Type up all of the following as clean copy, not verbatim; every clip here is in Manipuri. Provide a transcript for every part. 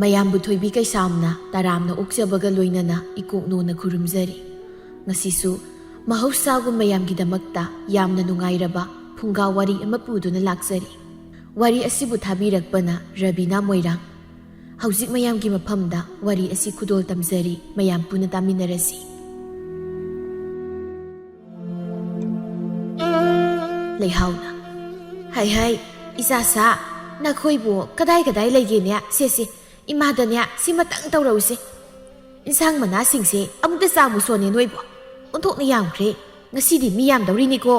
ꯃꯌꯥꯝꯕꯨ ꯊꯣꯏꯕꯤ ꯀꯩꯁꯥꯝꯅ ꯇꯔꯥꯝꯅ ꯑꯣꯛꯆꯕꯒ ꯂꯣꯏꯅꯅ ꯏꯀꯣꯛꯅꯣꯅ ꯈꯨꯔꯨꯝꯖꯔꯤ꯫ ꯉꯁꯤꯁꯨ ꯃꯍꯧꯁꯥꯒꯨꯝ ꯃꯌꯥꯝꯒꯤꯗꯃꯛꯇ ꯌꯥꯝꯅ ꯅꯨꯡꯉꯥꯏꯔꯕ ꯐꯨꯡꯒꯥ ꯋꯥꯔꯤ ꯑꯃ ꯄꯨꯗꯨꯅ ꯂꯥꯛꯆꯔꯤ꯫ ꯋꯥꯔꯤ ꯑꯁꯤꯕꯨ ꯊꯥꯕꯤꯔꯛꯄꯅ ꯔꯕꯤꯅꯥ ꯃꯣꯏꯔꯥꯡ꯫ ꯍꯧꯖꯤꯛ ꯃꯌꯥꯝꯒꯤ ꯃꯐꯝꯗ ꯋꯥꯔꯤ ꯑꯁꯤ ꯈꯨꯗꯣꯜ ꯇꯝꯖꯔꯤ, ꯃꯌꯥꯝ ꯄꯨꯟꯅ ꯇꯥꯃꯤꯟꯅꯔꯁꯤ꯫ ꯂꯩꯍꯥꯎꯅ: ꯍꯥꯏ ꯍꯥꯏ ꯏꯆꯥꯁꯥ, ꯅꯈꯣꯏꯕꯨ ꯀꯗꯥꯏ ꯀꯗꯥꯏ ꯂꯩꯒꯦꯅꯦ? ꯁꯦ ꯏꯃꯥꯗꯅꯦ ꯁꯤꯃꯇꯪ ꯇꯧꯔꯛꯎꯁꯦ꯫ ꯏꯟꯁꯥꯡ ꯃꯅꯥꯁꯤꯡꯁꯦ ꯑꯃꯨꯛꯇ ꯆꯥꯃꯨ ꯁꯣꯟꯅꯦ ꯅꯣꯏꯕꯨ, ꯑꯣꯟꯊꯣꯛꯅ ꯌꯥꯝꯈ꯭ꯔꯦ, ꯉꯁꯤꯗꯤ ꯃꯤ ꯌꯥꯝꯗꯧꯔꯤꯅꯤꯀꯣ꯫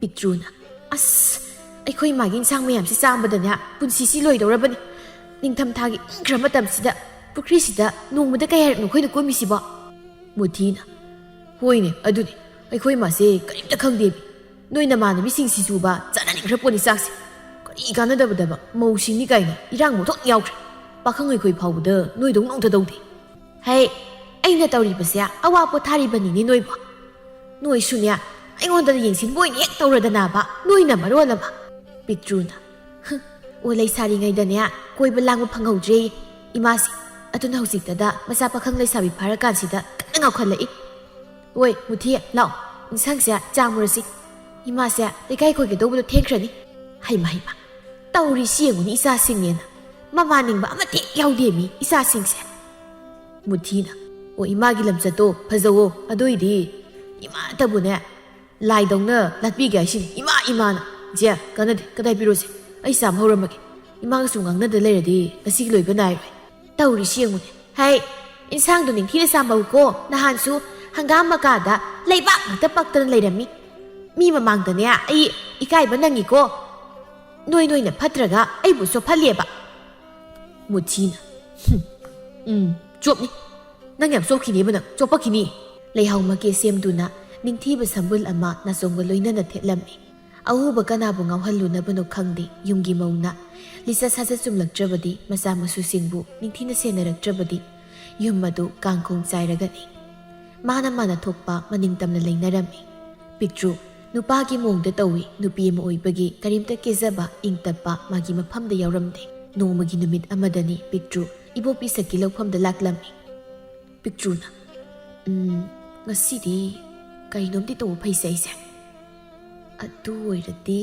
ꯄꯤꯛꯇ꯭ꯔꯨꯅ: ꯑꯁ ꯑꯩꯈꯣꯏ ꯃꯥꯒꯤ ꯏꯟꯁꯥꯡ ꯃꯌꯥꯝꯁꯤ ꯆꯥꯝꯕꯗꯅꯦ ꯄꯨꯟꯁꯤꯁꯤ ꯂꯣꯏꯗꯧꯔꯕꯅꯤ꯫ ꯅꯤꯡꯊꯝꯊꯥꯒꯤ ꯏꯪꯈ꯭ꯔ ꯃꯇꯝꯁꯤꯗ ꯄꯨꯈ꯭ꯔꯤꯁꯤꯗ ꯅꯣꯡꯃꯗ ꯀꯌꯥꯔꯛ ꯅꯈꯣꯏꯅ ꯀꯨꯝꯃꯤꯁꯤꯕꯣ? ꯃꯨꯊꯤꯅ: ꯍꯣꯏꯅꯦ ꯑꯗꯨꯅꯤ, ꯑꯩꯈꯣꯏ ꯃꯥꯁꯦ ꯀꯔꯤꯝꯇ ꯈꯪꯗꯦꯕꯤ, ꯅꯣꯏ ꯅꯃꯥꯟꯅꯕꯤꯁꯤꯡꯁꯤꯁꯨꯕ ꯆꯥꯅꯅꯤꯡꯈ꯭ꯔ ꯄꯣꯠꯅꯤ ꯆꯥꯛꯁꯦ꯫ ꯀꯔꯤ ꯀꯥꯟꯅꯗꯕꯗꯕ ꯃꯧꯁꯤꯡꯅꯤ ꯀꯥꯏꯅ ꯏꯔꯥꯡ ꯃꯣꯊꯣꯛ ꯌꯥꯎꯈ꯭ꯔꯦ꯫ ꯄꯥꯈꯪ ꯑꯩꯈꯣꯏ ꯐꯥꯎꯕꯗ ꯅꯣꯏꯗꯧ ꯅꯣꯡꯇ ꯇꯧꯗꯦ꯫ ꯍꯩ ꯑꯩꯅ ꯇꯧꯔꯤꯕꯁꯦ ꯑꯋꯥ ꯄꯣꯊꯥꯔꯤꯕꯅꯤꯅꯦ ꯅꯣꯏꯕꯨ꯫ ꯅꯣꯏꯁꯨꯅꯦ ꯑꯩꯉꯣꯟꯗ ꯌꯦꯡꯁꯤꯟꯕ ꯑꯣꯏꯅ ꯍꯦꯛ ꯇꯧꯔꯗꯅꯕ, ꯅꯣꯏꯅ ꯃꯔꯣꯜ ꯑꯃ꯫ ꯄꯤꯛꯇ꯭ꯔꯨꯅ: ꯑꯣ ꯂꯩꯁꯥꯔꯤꯉꯩꯗꯅꯦ ꯀꯣꯏꯕ ꯂꯥꯡꯕ ꯐꯪꯍꯧꯗ꯭ꯔꯦ ꯏꯃꯥꯁꯤ, ꯑꯗꯨꯅ ꯍꯧꯖꯤꯛꯇꯗ ꯃꯆꯥ ꯄꯥꯈꯪ ꯂꯩꯁꯥꯕꯤ ꯐꯥꯔꯀꯥꯟꯁꯤꯗ ꯀꯟꯅ ꯉꯥꯎꯈꯠꯂꯛꯏ꯫ ꯍꯣꯏ ꯃꯨꯊꯤ ꯂꯥꯛꯑꯣ, ꯏꯟꯁꯥꯡꯁꯦ ꯆꯥꯃꯨꯔꯁꯤ, ꯏꯃꯥꯁꯦ ꯂꯩꯀꯥꯏ ꯀꯣꯏꯒꯗꯧꯕꯗꯣ ꯊꯦꯡꯈ꯭ꯔꯅꯤ꯫ ꯍꯩꯃ ꯇꯧꯔꯤꯁꯤ ꯌꯦꯡꯉꯨꯅꯤ ꯏꯆꯥꯁꯤꯡꯅꯦꯅ, ꯃꯃꯥꯅꯤꯡꯕ ꯑꯃꯠꯇ ꯍꯦꯛ ꯌꯥꯎꯗꯦꯃꯤ ꯏꯆꯥꯁꯤꯡꯁꯦ꯫ ꯃꯨꯊꯤꯅ: ꯑꯣ ꯏꯃꯥꯒꯤ ꯂꯝꯆꯠꯇꯣ ꯐꯖꯋꯣ, ꯑꯗꯨꯏꯗꯤ ꯏꯃꯥꯇꯕꯨꯅꯦ ꯂꯥꯏꯗꯧꯅ ꯂꯥꯠꯄꯤꯒꯦ ꯍꯥꯏꯁꯤꯅꯤ ꯏꯃꯥꯅ꯫ ꯖꯦ ꯀꯥꯟꯅꯗꯦ, ꯀꯗꯥꯏ ꯄꯤꯔꯣꯁꯦ, ꯑꯩ ꯆꯥꯝ ꯍꯧꯔꯝꯃꯒꯦ꯫ ꯏꯃꯥꯒꯁꯨ ꯉꯥꯡꯅꯗ ꯂꯩꯔꯗꯤ ꯉꯁꯤꯒꯤ ꯂꯣꯏꯕ ꯅꯥꯏꯔꯣꯏ꯫ ꯇꯧꯔꯤꯁꯤ ꯌꯦꯡꯉꯨꯅꯦ, ꯍꯩ ꯏꯟꯁꯥꯡꯗꯣ ꯅꯤꯡꯊꯤꯅ ꯆꯥꯝꯍꯧꯀꯣ, ꯅꯍꯥꯟꯁꯨ ꯍꯪꯒꯥꯝ ꯃꯀꯥꯗ ꯂꯩꯕꯥꯛ ꯉꯥꯛꯇ ꯄꯛꯇꯅ ꯂꯩꯔꯝꯃꯤ꯫ ꯃꯤ ꯃꯃꯥꯡꯗꯅꯦ ꯑꯩ ꯏꯀꯥꯏꯕ ꯅꯪꯉꯤꯀꯣ, ꯅꯣꯏꯅ ꯐꯠꯇ꯭ꯔꯒ ꯑꯩꯕꯨ ꯆꯣꯞꯍꯜꯂꯦꯕ꯫ ꯃꯨꯊꯤꯅ: ꯆꯣꯞꯅꯤ, ꯅꯪ ꯌꯥꯝ ꯆꯣꯞꯈꯤꯅꯦꯕ, ꯅꯪ ꯆꯣꯞꯄꯛꯈꯤꯅꯤ꯫ ꯂꯩꯍꯥꯎ ꯃꯀꯦ ꯁꯦꯝꯗꯨꯅ ꯅꯤꯡꯊꯤꯕ ꯁꯝꯕꯨꯜ ꯑꯃ ꯅꯥꯆꯣꯡꯒ ꯂꯣꯏꯅꯅ ꯊꯦꯠꯂꯝꯃꯤ꯫ ꯑꯎꯕ ꯀꯅꯥꯕꯨ ꯉꯥꯎꯍꯜꯂꯨꯅꯕꯅꯣ ꯈꯪꯗꯦ ꯌꯨꯝꯒꯤ ꯃꯧꯅ ꯂꯤꯆꯠ ꯁꯥꯖꯠ ꯆꯨꯝꯂꯛꯇ꯭ꯔꯕꯗꯤ, ꯃꯆꯥ ꯃꯁꯨꯁꯤꯡꯕꯨ ꯅꯤꯡꯊꯤꯅ ꯁꯦꯟꯅꯔꯛꯇ꯭ꯔꯕꯗꯤ ꯌꯨꯝ ꯑꯗꯨ ꯀꯥꯡꯈꯣꯡ ꯆꯥꯏꯔꯒꯅꯤ꯫ ꯃꯥꯅ ꯊꯣꯛꯄ ꯃꯅꯤꯡ ꯇꯝꯅ ꯂꯩꯅꯔꯝꯃꯤ꯫ ꯄꯤꯛꯇ꯭ꯔꯨ ꯅꯨꯄꯥꯒꯤ ꯃꯑꯣꯡꯗ ꯇꯧꯏ, ꯅꯨꯄꯤ ꯑꯃ ꯑꯣꯏꯕꯒꯤ ꯀꯔꯤꯝꯇ ꯀꯦꯖꯕ ꯏꯪꯇꯞꯄ ꯃꯥꯒꯤ ꯃꯐꯝꯗ ꯌꯥꯎꯔꯝꯗꯦ꯫ ꯅꯣꯡꯃꯒꯤ ꯅꯨꯃꯤꯠ ꯑꯃꯗꯅꯤ ꯄꯤꯛꯇ꯭ꯔꯨ ꯏꯕꯣꯛꯄꯤ ꯁꯛꯀꯤ ꯂꯧꯐꯝꯗ ꯂꯥꯛꯂꯝꯃꯤ꯫ ꯄꯤꯛꯇ꯭ꯔꯨꯅ: ꯉꯁꯤꯗꯤ ꯀꯩꯅꯣꯝꯗꯤ ꯇꯧꯕ ꯐꯩꯁꯦ ꯑꯩꯁꯦ꯫ ꯑꯗꯨ ꯑꯣꯏꯔꯗꯤ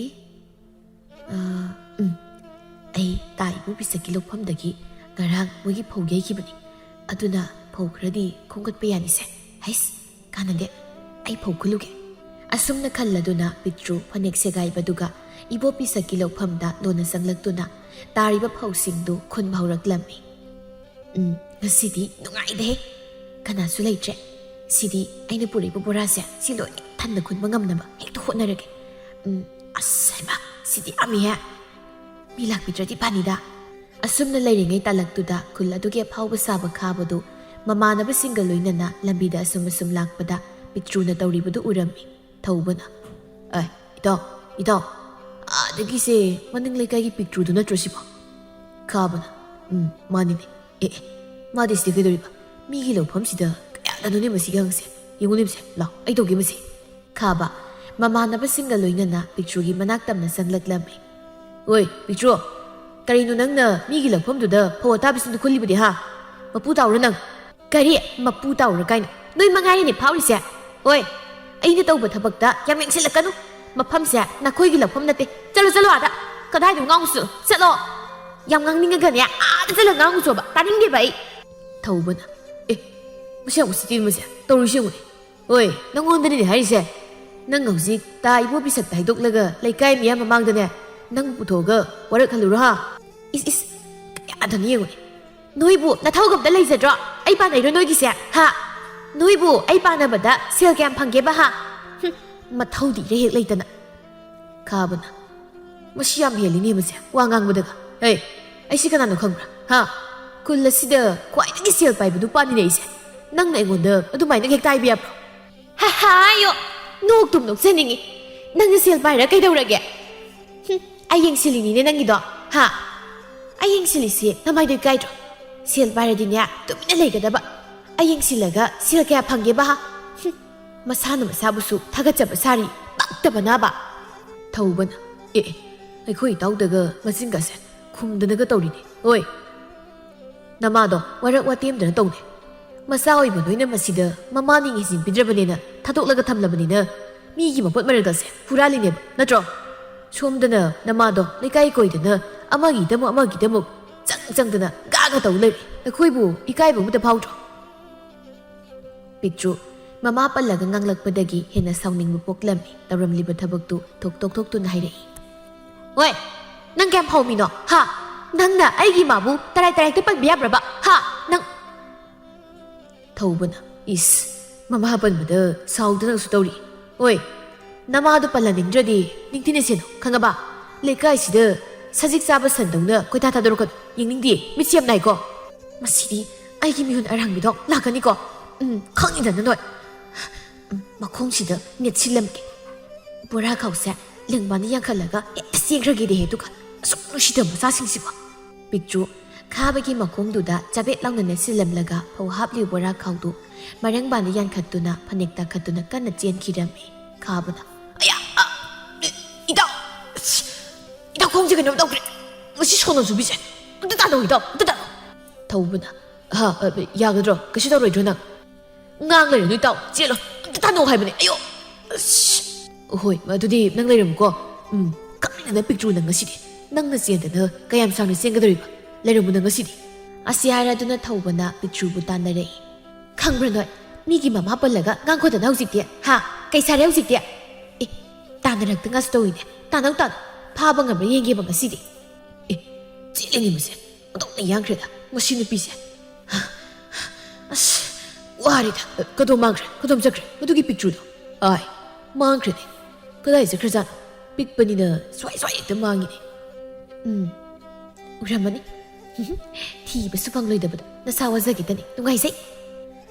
ꯑꯩ ꯇꯥ ꯏꯕꯣꯛꯄꯤ ꯁꯛꯀꯤ ꯂꯧꯐꯝꯗꯒꯤ ꯉꯔꯥꯡ ꯃꯣꯏꯒꯤ ꯐꯧ ꯌꯩꯈꯤꯕꯅꯤ, ꯑꯗꯨꯅ ꯐꯧ ꯈꯔꯗꯤ ꯈꯣꯝꯒꯠꯄ ꯌꯥꯅꯤꯁꯦ꯫ ꯍꯩꯁ ꯀꯥꯟꯅꯗꯦ, ꯑꯩ ꯐꯧ ꯈꯨꯜꯂꯨꯒꯦ꯫ ꯑꯁꯨꯝꯅ ꯈꯜꯂꯗꯨꯅ ꯄꯤꯛꯇ꯭ꯔꯨ ꯐꯅꯦꯛ ꯁꯦꯒꯥꯏꯕꯗꯨꯒ ꯏꯕꯣꯛꯄꯤ ꯁꯛꯀꯤ ꯂꯧꯐꯝꯗ ꯂꯣꯟꯅ ꯆꯪꯂꯛꯇꯨꯅ ꯇꯥꯔꯤꯕ ꯐꯧꯁꯤꯡꯗꯨ ꯈꯨꯟꯕ ꯍꯧꯔꯛꯂꯝꯃꯤ꯫ ꯉꯁꯤꯗꯤ ꯅꯨꯡꯉꯥꯏꯗꯦꯍꯦ, ꯀꯅꯥꯁꯨ ꯂꯩꯇ꯭ꯔꯦ꯫ ꯁꯤꯗꯤ ꯑꯩꯅ ꯄꯨꯔꯛꯏꯕ ꯕꯣꯔꯥꯁꯦ ꯁꯤ ꯂꯣꯏ ꯊꯟꯅ ꯈꯨꯟꯕ ꯉꯝꯅꯕ ꯍꯦꯛꯇ ꯍꯣꯠꯅꯔꯒꯦ꯫ ꯑꯁ ꯍꯩꯃꯥ ꯁꯤꯗꯤ ꯌꯥꯝꯃꯤꯍꯦ, ꯃꯤ ꯂꯥꯛꯄꯤꯗ꯭ꯔꯗꯤ ꯐꯅꯤꯗ꯫ ꯑꯁꯨꯝꯅ ꯂꯩꯔꯤꯉꯩ ꯇꯥꯂꯛꯇꯨꯗ ꯈꯨꯜ ꯑꯗꯨꯒꯤ ꯑꯐꯥꯎꯕ ꯁꯥꯕ ꯈꯥꯕꯗꯨ ꯃꯃꯥꯟꯅꯕꯁꯤꯡꯒ ꯂꯣꯏꯅꯅ ꯂꯝꯕꯤꯗ ꯑꯁꯨꯝ ꯂꯥꯛꯄꯗ ꯄꯤꯛꯇ꯭ꯔꯨꯅ ꯇꯧꯔꯤꯕꯗꯨ ꯎꯔꯝꯃꯤ꯫ ꯊꯧꯕꯅ: ꯏꯇꯥꯎ ꯑꯗꯒꯤꯁꯦ ꯃꯅꯤꯡ ꯂꯩꯀꯥꯏꯒꯤ ꯄꯤꯛꯇ꯭ꯔꯨꯗꯨ ꯅꯠꯇ꯭ꯔꯣ ꯁꯤꯕꯣ? ꯈꯥꯕꯅ: ꯃꯥꯅꯤꯅꯦ꯫ ꯃꯥꯗꯤ ꯁꯤꯗ ꯀꯩꯗꯧꯔꯤꯕ? ꯃꯤꯒꯤ ꯂꯧꯐꯝꯁꯤꯗ ꯀꯌꯥꯗꯅꯣꯅꯦ ꯃꯁꯤꯒꯤ ꯍꯪꯁꯦ, ꯌꯦꯡꯉꯨꯅꯦ ꯃꯁꯦ, ꯂꯥꯎ ꯑꯩ ꯇꯧꯒꯦ ꯃꯁꯤ꯫ ꯈꯥꯕ ꯃꯃꯥꯟꯅꯕꯁꯤꯡꯒ ꯂꯣꯏꯅꯅ ꯄꯤꯛꯇ꯭ꯔꯨꯒꯤ ꯃꯅꯥꯛ ꯇꯝꯅ ꯆꯪꯂꯛꯂꯝꯃꯤ꯫ ꯑꯣꯏ ꯄꯤꯛꯇ꯭ꯔꯨ, ꯀꯔꯤꯅꯣ ꯅꯪꯅ ꯃꯤꯒꯤ ꯂꯧꯐꯝꯗꯨꯗ ꯐꯧ ꯑꯊꯥꯕꯁꯤꯡꯗꯨ ꯈꯨꯜꯂꯤꯕꯗꯤ ꯍꯥ? ꯃꯄꯨ ꯇꯥꯎꯔ ꯅꯪ? ꯀꯔꯤ ꯃꯄꯨ ꯇꯥꯎꯔ ꯀꯥꯏꯅ? ꯅꯣꯏ ꯃꯉꯥꯏꯔꯦꯅꯦ ꯐꯥꯎꯔꯤꯁꯦ꯫ ꯍꯣꯏ ꯑꯩꯅ ꯇꯧꯕ ꯊꯕꯛꯇ ꯌꯥꯝ ꯌꯦꯡꯁꯤꯜꯂꯛꯀꯅꯨ, ꯃꯐꯝꯁꯦ ꯅꯈꯣꯏꯒꯤ ꯂꯧꯐꯝ ꯅꯠꯇꯦ꯫ ꯆꯠꯂꯣ ꯑꯥꯗ, ꯀꯗꯥꯏꯗ ꯉꯥꯡꯉꯨꯁꯨ ꯆꯠꯂꯣ, ꯌꯥꯝ ꯉꯥꯡꯅꯤꯡꯉꯒꯅꯦ ꯑꯥꯗ ꯆꯠꯂꯒ ꯉꯥꯡꯉꯨꯁꯣꯕ, ꯇꯥꯅꯤꯡꯗꯦꯕ ꯑꯩ꯫ ꯊꯧꯕꯅ: ꯃꯁꯤ ꯌꯥꯝ ꯎꯁꯤꯠꯇꯦ ꯃꯁꯦ, ꯇꯧꯔꯤꯁꯤ ꯌꯦꯡꯉꯨꯅꯦ꯫ ꯍꯣꯏ ꯅꯪꯉꯣꯟꯗꯅꯤꯅꯦ ꯍꯥꯏꯔꯤꯁꯦ, ꯅꯪ ꯍꯧꯖꯤꯛ ꯇꯥ ꯏꯕꯣꯛꯄꯤ ꯁꯛꯇ ꯍꯥꯏꯗꯣꯛꯂꯒ ꯂꯩꯀꯥꯏ ꯃꯤꯌꯥꯝ ꯃꯃꯥꯡꯗꯅꯦ ꯅꯪ ꯄꯨꯊꯣꯛꯑꯒ ꯋꯥꯔꯛꯍꯜꯂꯨꯔꯣ ꯍꯥ? ꯏꯁ ꯀꯌꯥꯗꯅꯤ ꯌꯦꯡꯉꯨꯅꯦ, ꯅꯣꯏꯕꯨ ꯅꯊꯧꯒ ꯑꯝꯇ ꯂꯩꯖꯗ꯭ꯔꯣ? ꯑꯩ ꯄꯥꯟꯅꯩꯔꯣ ꯅꯣꯏꯒꯤꯁꯦ ꯍꯥ? ꯅꯣꯏꯕꯨ ꯑꯩ ꯄꯥꯟꯅꯕꯗ ꯁꯦꯜ ꯀꯌꯥꯝ ꯐꯪꯒꯦꯕ ꯍꯥ? ꯃꯊꯧꯗꯤ ꯏꯔꯩ ꯍꯦꯛ ꯂꯩꯇꯅ꯫ ꯈꯥꯕꯅ: ꯃꯁꯤ ꯌꯥꯝ ꯍꯦꯜꯂꯤꯅꯦ ꯃꯁꯦ ꯋꯥ ꯉꯥꯡꯕꯗꯒ꯫ ꯑꯩꯁꯤ ꯀꯅꯥꯅꯣ ꯈꯪꯕ꯭ꯔꯥ ꯍꯥ? ꯈꯨꯜ ꯑꯁꯤꯗ ꯈ꯭ꯋꯥꯏꯗꯒꯤ ꯁꯦꯜ ꯄꯥꯏꯕ ꯅꯨꯄꯥꯅꯤꯅꯦ ꯑꯩꯁꯦ, ꯅꯪꯅ ꯑꯩꯉꯣꯟꯗ ꯑꯗꯨꯃꯥꯏꯅ ꯍꯦꯛ ꯇꯥꯏꯕ ꯌꯥꯕ꯭ꯔꯣ? ꯍꯥꯏꯌꯣ, ꯅꯣꯛꯇꯨꯝ ꯅꯣꯛꯆꯅꯤꯡꯉꯤ, ꯅꯪꯅ ꯁꯦꯜ ꯄꯥꯏꯔ ꯀꯩꯗꯧꯔꯒꯦ? ꯑꯩ ꯌꯦꯡꯁꯤꯜꯂꯤꯅꯤꯅꯦ ꯅꯪꯒꯤꯗꯣ ꯍꯥ? ꯑꯩ ꯌꯦꯡꯁꯤꯜꯂꯤꯁꯤ ꯅꯃꯥꯏꯗꯣ ꯏꯀꯥꯏꯗ꯭ꯔꯣ? ꯁꯦꯜ ꯄꯥꯏꯔꯗꯤꯅꯦ ꯇꯨꯃꯤꯟꯅ ꯂꯩꯒꯗꯕ, ꯑꯩ ꯌꯦꯡꯁꯤꯜꯂꯒ ꯁꯦꯜ ꯀꯌꯥ ꯐꯪꯒꯦꯕ ꯍꯥ? ꯃꯁꯥꯅ ꯃꯁꯥꯕꯨꯁꯨ ꯊꯥꯒꯠꯆꯕ ꯁꯥꯔꯤ, ꯄꯛꯇꯕꯅꯕ꯫ ꯊꯧꯕꯅ: ꯑꯩꯈꯣꯏ ꯏꯇꯥꯎꯗꯒ ꯃꯆꯤꯟꯒꯁꯦ ꯈꯨꯝꯗꯅꯒ ꯇꯧꯔꯤꯅꯤ꯫ ꯍꯣꯏ Namado warak watemdana tawde. Masa oiba noina masida mamani ngisin pidrabanina thadok laga thamlabanina migi mapot maragase huralini natro. Somdana namado lekai koidana amagi damo changdana gaga tawle. Akoibu ikaibu muta phawdro. Picture Mama palaga nganglakpadagi hena sawningba poklammi taramliba thabaktu thok tun hairei. Oi, nang kayam phawmino ha? Nangna aigi mabu tarai te palbiyabraba ha? Nang Thawbana is mama panbada saudana su tawri. Oi, namadu palaningdradi ningtineseno khangaba lekai sida sajik saba sandawna koitha thadorokad yingningsdi mitsiam naiko. Masidi aigi mihun arangbido lakani ko. Khangidana noi. Makhongsida netsillamke. Bora khawsa lengbani yankhallaga sengragide hetuka asuknushida masasingsiba. Picture Khabagi makhongduda chabet launa netsillamlaga phau hapli bora khawdu marangbani yankhattuna phanekta khattuna kanna chenkirami. Khabana aya ida khongje kano tawkre ngasi sono subise ta do Thawbana ha yagadro kashi tawroidro nang ngang lay nui tao chelo tano haibane ayo hoi madudi nang layramko kamina picture nang ngasidi nang na siendana kayam sangna sengadoriba layramu nang ngasidi asiara duna Thawbana picture bu tanarei khangbra noi migi mama pallaga ngangkhoda hausikte ha kaisare hausikte e tanarakta ngas toine tanang tan phaba ngamra yenge ba ngasidi e chileni mase odokna yangkreda masinu pise Warida, kadom mangre, kadom zakre, madugi picture do. Ai, mangre de. Kadai zakre zan, big panina, swai the mangi de. Uramani? Ti basupang loida bada, nasawa zagitani, tungai say.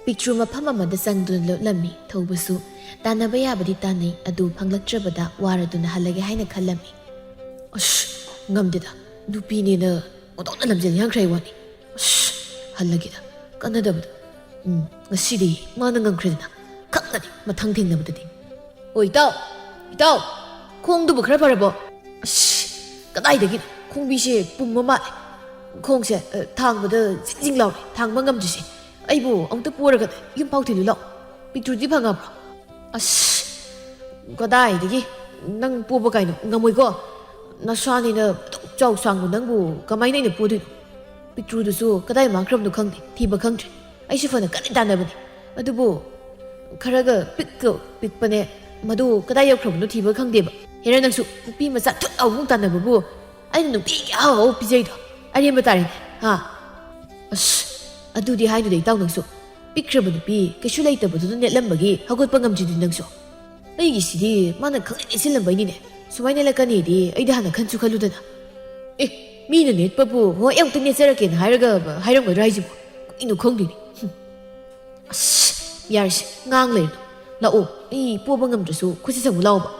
Picture mapama da sangdun lo lami, Thawbasu, tanabaya badi tani, adu panglaktrabada, waraduna halage haina kalami. Osh, ngamdida, dupini na, odona lamjel yang wani. Osh, halagida, kanadabada. Ngasidi mana ngangkredna khaknani mathang thengnabadadi oi taw khongdubu khara farabo kadaidagi khongbise pumma ma khongse thangbada jingjing law thangba ngamjisi aibu amta poraga yum pauthi law picture di phangabro kadaidagi nang poba kaino ngamoi ko nasani na chaw sangbu nangbu kamaina ina podu picture du su kadai mangkram du khangdi thiba khangtre Aisha fana kani tanabani adubu kharaga pikpane madu kadai yaukhrabno thiba khangdeba hera nangsu nupi macha thut awung tanababu aina nupi aw pijaido aremba tari ha adudi hainu dei taw nangsu pikraba nupi keshu leitabadu netlambagi hagotpa ngamjidi nangsu aigi sidi mana khangni silambaini ne sumaina lakani di aida hana khansu khaludana mina netpabu ho yauta netjarake na hairamga raijibu inu khongdini Yaris, ngang lay lao, poba ngamdrasu, kusi sang lao ba.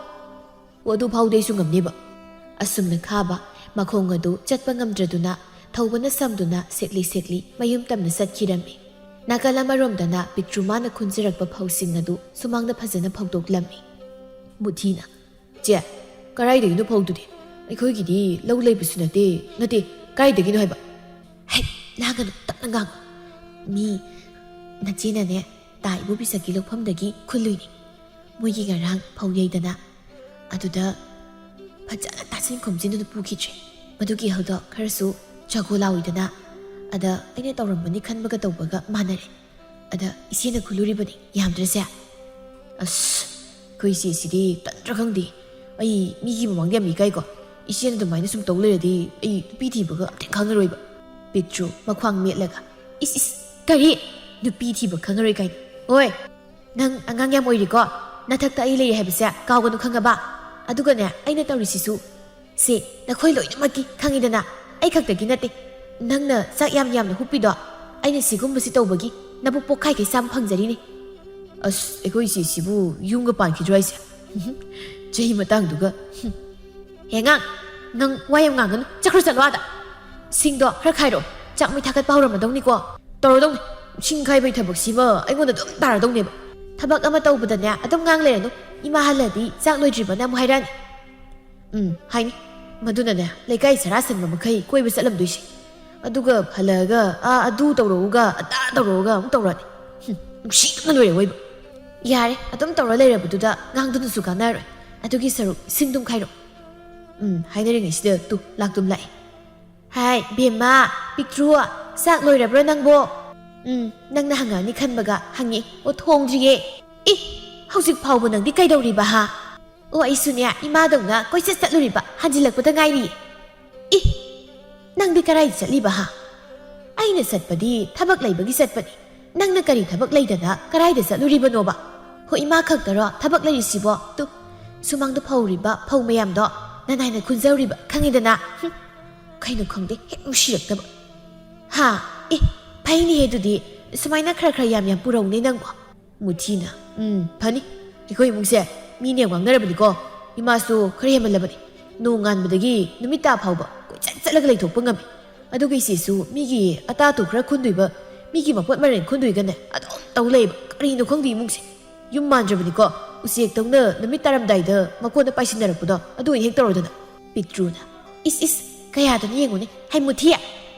Wadu pauday sungam niba. Asum na khaba, makhong adu, chatpa ngamdraduna, Thawbana samduna, sekli, mayum tam na satkirami. Nakalamarom dana, pitruma na kunzirakpa pausing adu, sumang na phazana phawdok lami. Mutina, je, karay dagino phawdudi. Aikoy gidi, law lay bisunate, nati, karay dagino haiba. Hey, lagano, tak nangang. Mi, Nachina ne, tai bubi sa kilokpam dagi khului moigi garang phawyeidana aduda phajana tasin khomjinu nu pukhitre madugi hawdo kharasu chagolawidana ada aine tawrambani khanbaga tawbaga manare ada isina khuluribani yamdrase koisi sidi tandrakhangdi ai migi mamangde mi kai ko isina du maina sum tawleradi ai pithi baga khangaroiba picture makhwang metlaga is kari nupi thiba khangaroi kai oi nang angang yam oiriko nathakta ai lei habisa kawganu khangaba aduga ne aina tawrisisu se nakhoi loinamaki khangidana ai khaktagi nate nangna sak yam na hupido aina sigumbasi tawbagi nabu pokhai kai sam phangjari ni ekoi sibu yunga panki droise jehi matang duga hengang nang wayam ngangan chakra salwada singdo khra khairo chakmi thakat pawra madongni ko torodong singkai bai thabak siba aingonda dum taradong neba thabak ama tawbadane adum ngang leranu ima haladi chak loidriba na muhairan haini maduna ne lekai sarasan ma makai koiba salam duisi ꯑꯗꯨꯒ ꯍꯜꯂꯛꯑꯒ ꯑꯗꯨ ꯇꯧꯔꯛꯎꯒ ꯑꯗꯥ ꯇꯧꯔꯛꯎꯒ ꯑꯃꯨꯛ ꯇꯧꯔꯛꯑꯅꯤ ꯅꯨꯡꯁꯤꯗꯅ ꯂꯣꯏꯔꯦ ꯑꯣꯏꯕ ꯌꯥꯔꯦ ꯑꯗꯨꯝ ꯇꯧꯔ ꯂꯩꯔꯕꯗꯨꯗ ꯉꯥꯡꯗꯨꯅꯁꯨ ꯀꯥꯟꯅꯔꯣꯏ ꯑꯗꯨꯒꯤ ꯁꯔꯨꯛ ꯏꯁꯤꯡꯗꯨꯝ ꯈꯥꯏꯔꯛꯑꯣ ꯍꯥꯏꯅꯔꯤꯉꯩꯁꯤꯗ ꯂꯥꯛꯇꯨꯝ ꯂꯥꯛꯑꯦ ꯍꯥꯏ ꯕꯦꯝꯃ ꯄꯤꯛꯇ꯭ꯔꯨ ꯆꯥꯛ ꯂꯣꯏꯔꯕ꯭ꯔꯣ ꯅꯪꯕꯣ ꯅꯪꯅ ꯍꯪꯉꯛꯑꯅꯤ ꯈꯟꯕꯒ ꯍꯪꯉꯦ ꯊꯣꯡꯗ꯭ꯔꯤꯌꯦ ꯍꯧꯖꯤꯛ ꯐꯥꯎꯕ ꯅꯪꯗꯤ ꯀꯩꯗꯧꯔꯤꯕ ꯍꯥ ꯑꯩꯁꯨꯅꯦ ꯏꯃꯥꯗꯧꯅ ꯀꯣꯏꯆꯠ ꯆꯠꯂꯨꯔꯤꯕ ꯍꯟꯖꯤꯜꯂꯛꯄꯗ ꯉꯥꯏꯔꯤꯌꯦ ꯅꯪꯗꯤ ꯀꯔꯥꯏꯗ ꯆꯠꯂꯤꯕ ꯍꯥ ꯑꯩꯅ ꯆꯠꯄꯗꯤ ꯊꯕꯛ ꯂꯩꯕꯒꯤ ꯆꯠꯄꯅꯤ ꯅꯪꯅ ꯀꯔꯤ ꯊꯕꯛ ꯂꯩꯗꯅ ꯀꯔꯥꯏꯗ ꯆꯠꯂꯨꯔꯤꯕꯅꯣꯕ ꯍꯣꯏ ꯏꯃꯥ ꯈꯛꯇꯔꯣ ꯊꯕꯛ ꯂꯩꯔꯤꯁꯤꯕꯣ ꯁꯨꯃꯥꯡꯗ ꯐꯧꯔꯤꯕ ꯐꯧ ꯃꯌꯥꯝꯗꯣ ꯅꯅꯥꯏꯅ ꯈꯨꯟꯖꯧꯔꯤꯕ ꯈꯪꯉꯤꯗꯅ ꯀꯩꯅꯣ ꯈꯪꯗꯦ ꯍꯦꯛ ꯅꯨꯡꯁꯤꯔꯛꯇꯕ ꯍꯥ ꯐꯩꯅꯦꯍꯦ ꯑꯗꯨꯗꯤ ꯁꯨꯃꯥꯏꯅ ꯈꯔ ꯌꯥꯝ ꯄꯨꯔꯧꯅꯦ ꯅꯪꯕꯣ ꯃꯨꯊꯤꯅ ꯐꯅꯤ ꯑꯩꯈꯣꯏ ꯏꯃꯨꯡꯁꯦ ꯃꯤꯅ ꯌꯥꯝ ꯉꯥꯡꯅꯔꯕꯅꯤꯀꯣ ꯏꯃꯥꯁꯨ ꯈꯔ ꯍꯦꯟꯃꯜꯂꯕꯅꯤ ꯅꯣꯡ ꯉꯥꯟꯕꯗꯒꯤ ꯅꯨꯃꯤꯠ ꯇꯥ ꯐꯥꯎꯕ ꯀꯣꯏꯆꯠ ꯆꯠꯂꯒ ꯂꯩꯊꯣꯛꯄ ꯉꯝꯃꯤ ꯑꯗꯨꯒ ꯏꯆꯦꯁꯨ ꯃꯤꯒꯤ ꯑꯇꯥꯇꯨ ꯈꯔ ꯈꯨꯟꯗꯣꯏꯕ ꯃꯤꯒꯤ ꯃꯄꯣꯠ ꯃꯔꯦꯟ ꯈꯨꯟꯗꯣꯏꯒꯅꯦ ꯑꯗꯨꯝ ꯇꯧ ꯂꯩꯕ ꯀꯔꯤꯅꯣ ꯈꯪꯗꯦ ꯏꯃꯨꯡꯁꯦ ꯌꯨꯝ ꯃꯥꯟꯗ꯭ꯔꯕꯅꯤꯀꯣ ꯎꯆꯦꯛꯇꯧꯅ ꯅꯨꯃꯤꯠ ꯇꯥꯔꯝꯗꯥꯏꯗ ꯃꯀꯣꯟꯗ ꯄꯥꯏꯁꯤꯟꯅꯔꯛꯄꯗꯣ ꯑꯗꯨ ꯑꯣꯏꯅ ꯍꯦꯛ ꯇꯧꯔꯗꯅ ꯄꯤꯛꯇ꯭ꯔꯨꯅ ꯀꯌꯥꯗꯅ ꯌꯦꯡꯉꯨꯅꯦ ꯍꯩ ꯃꯨꯊꯤ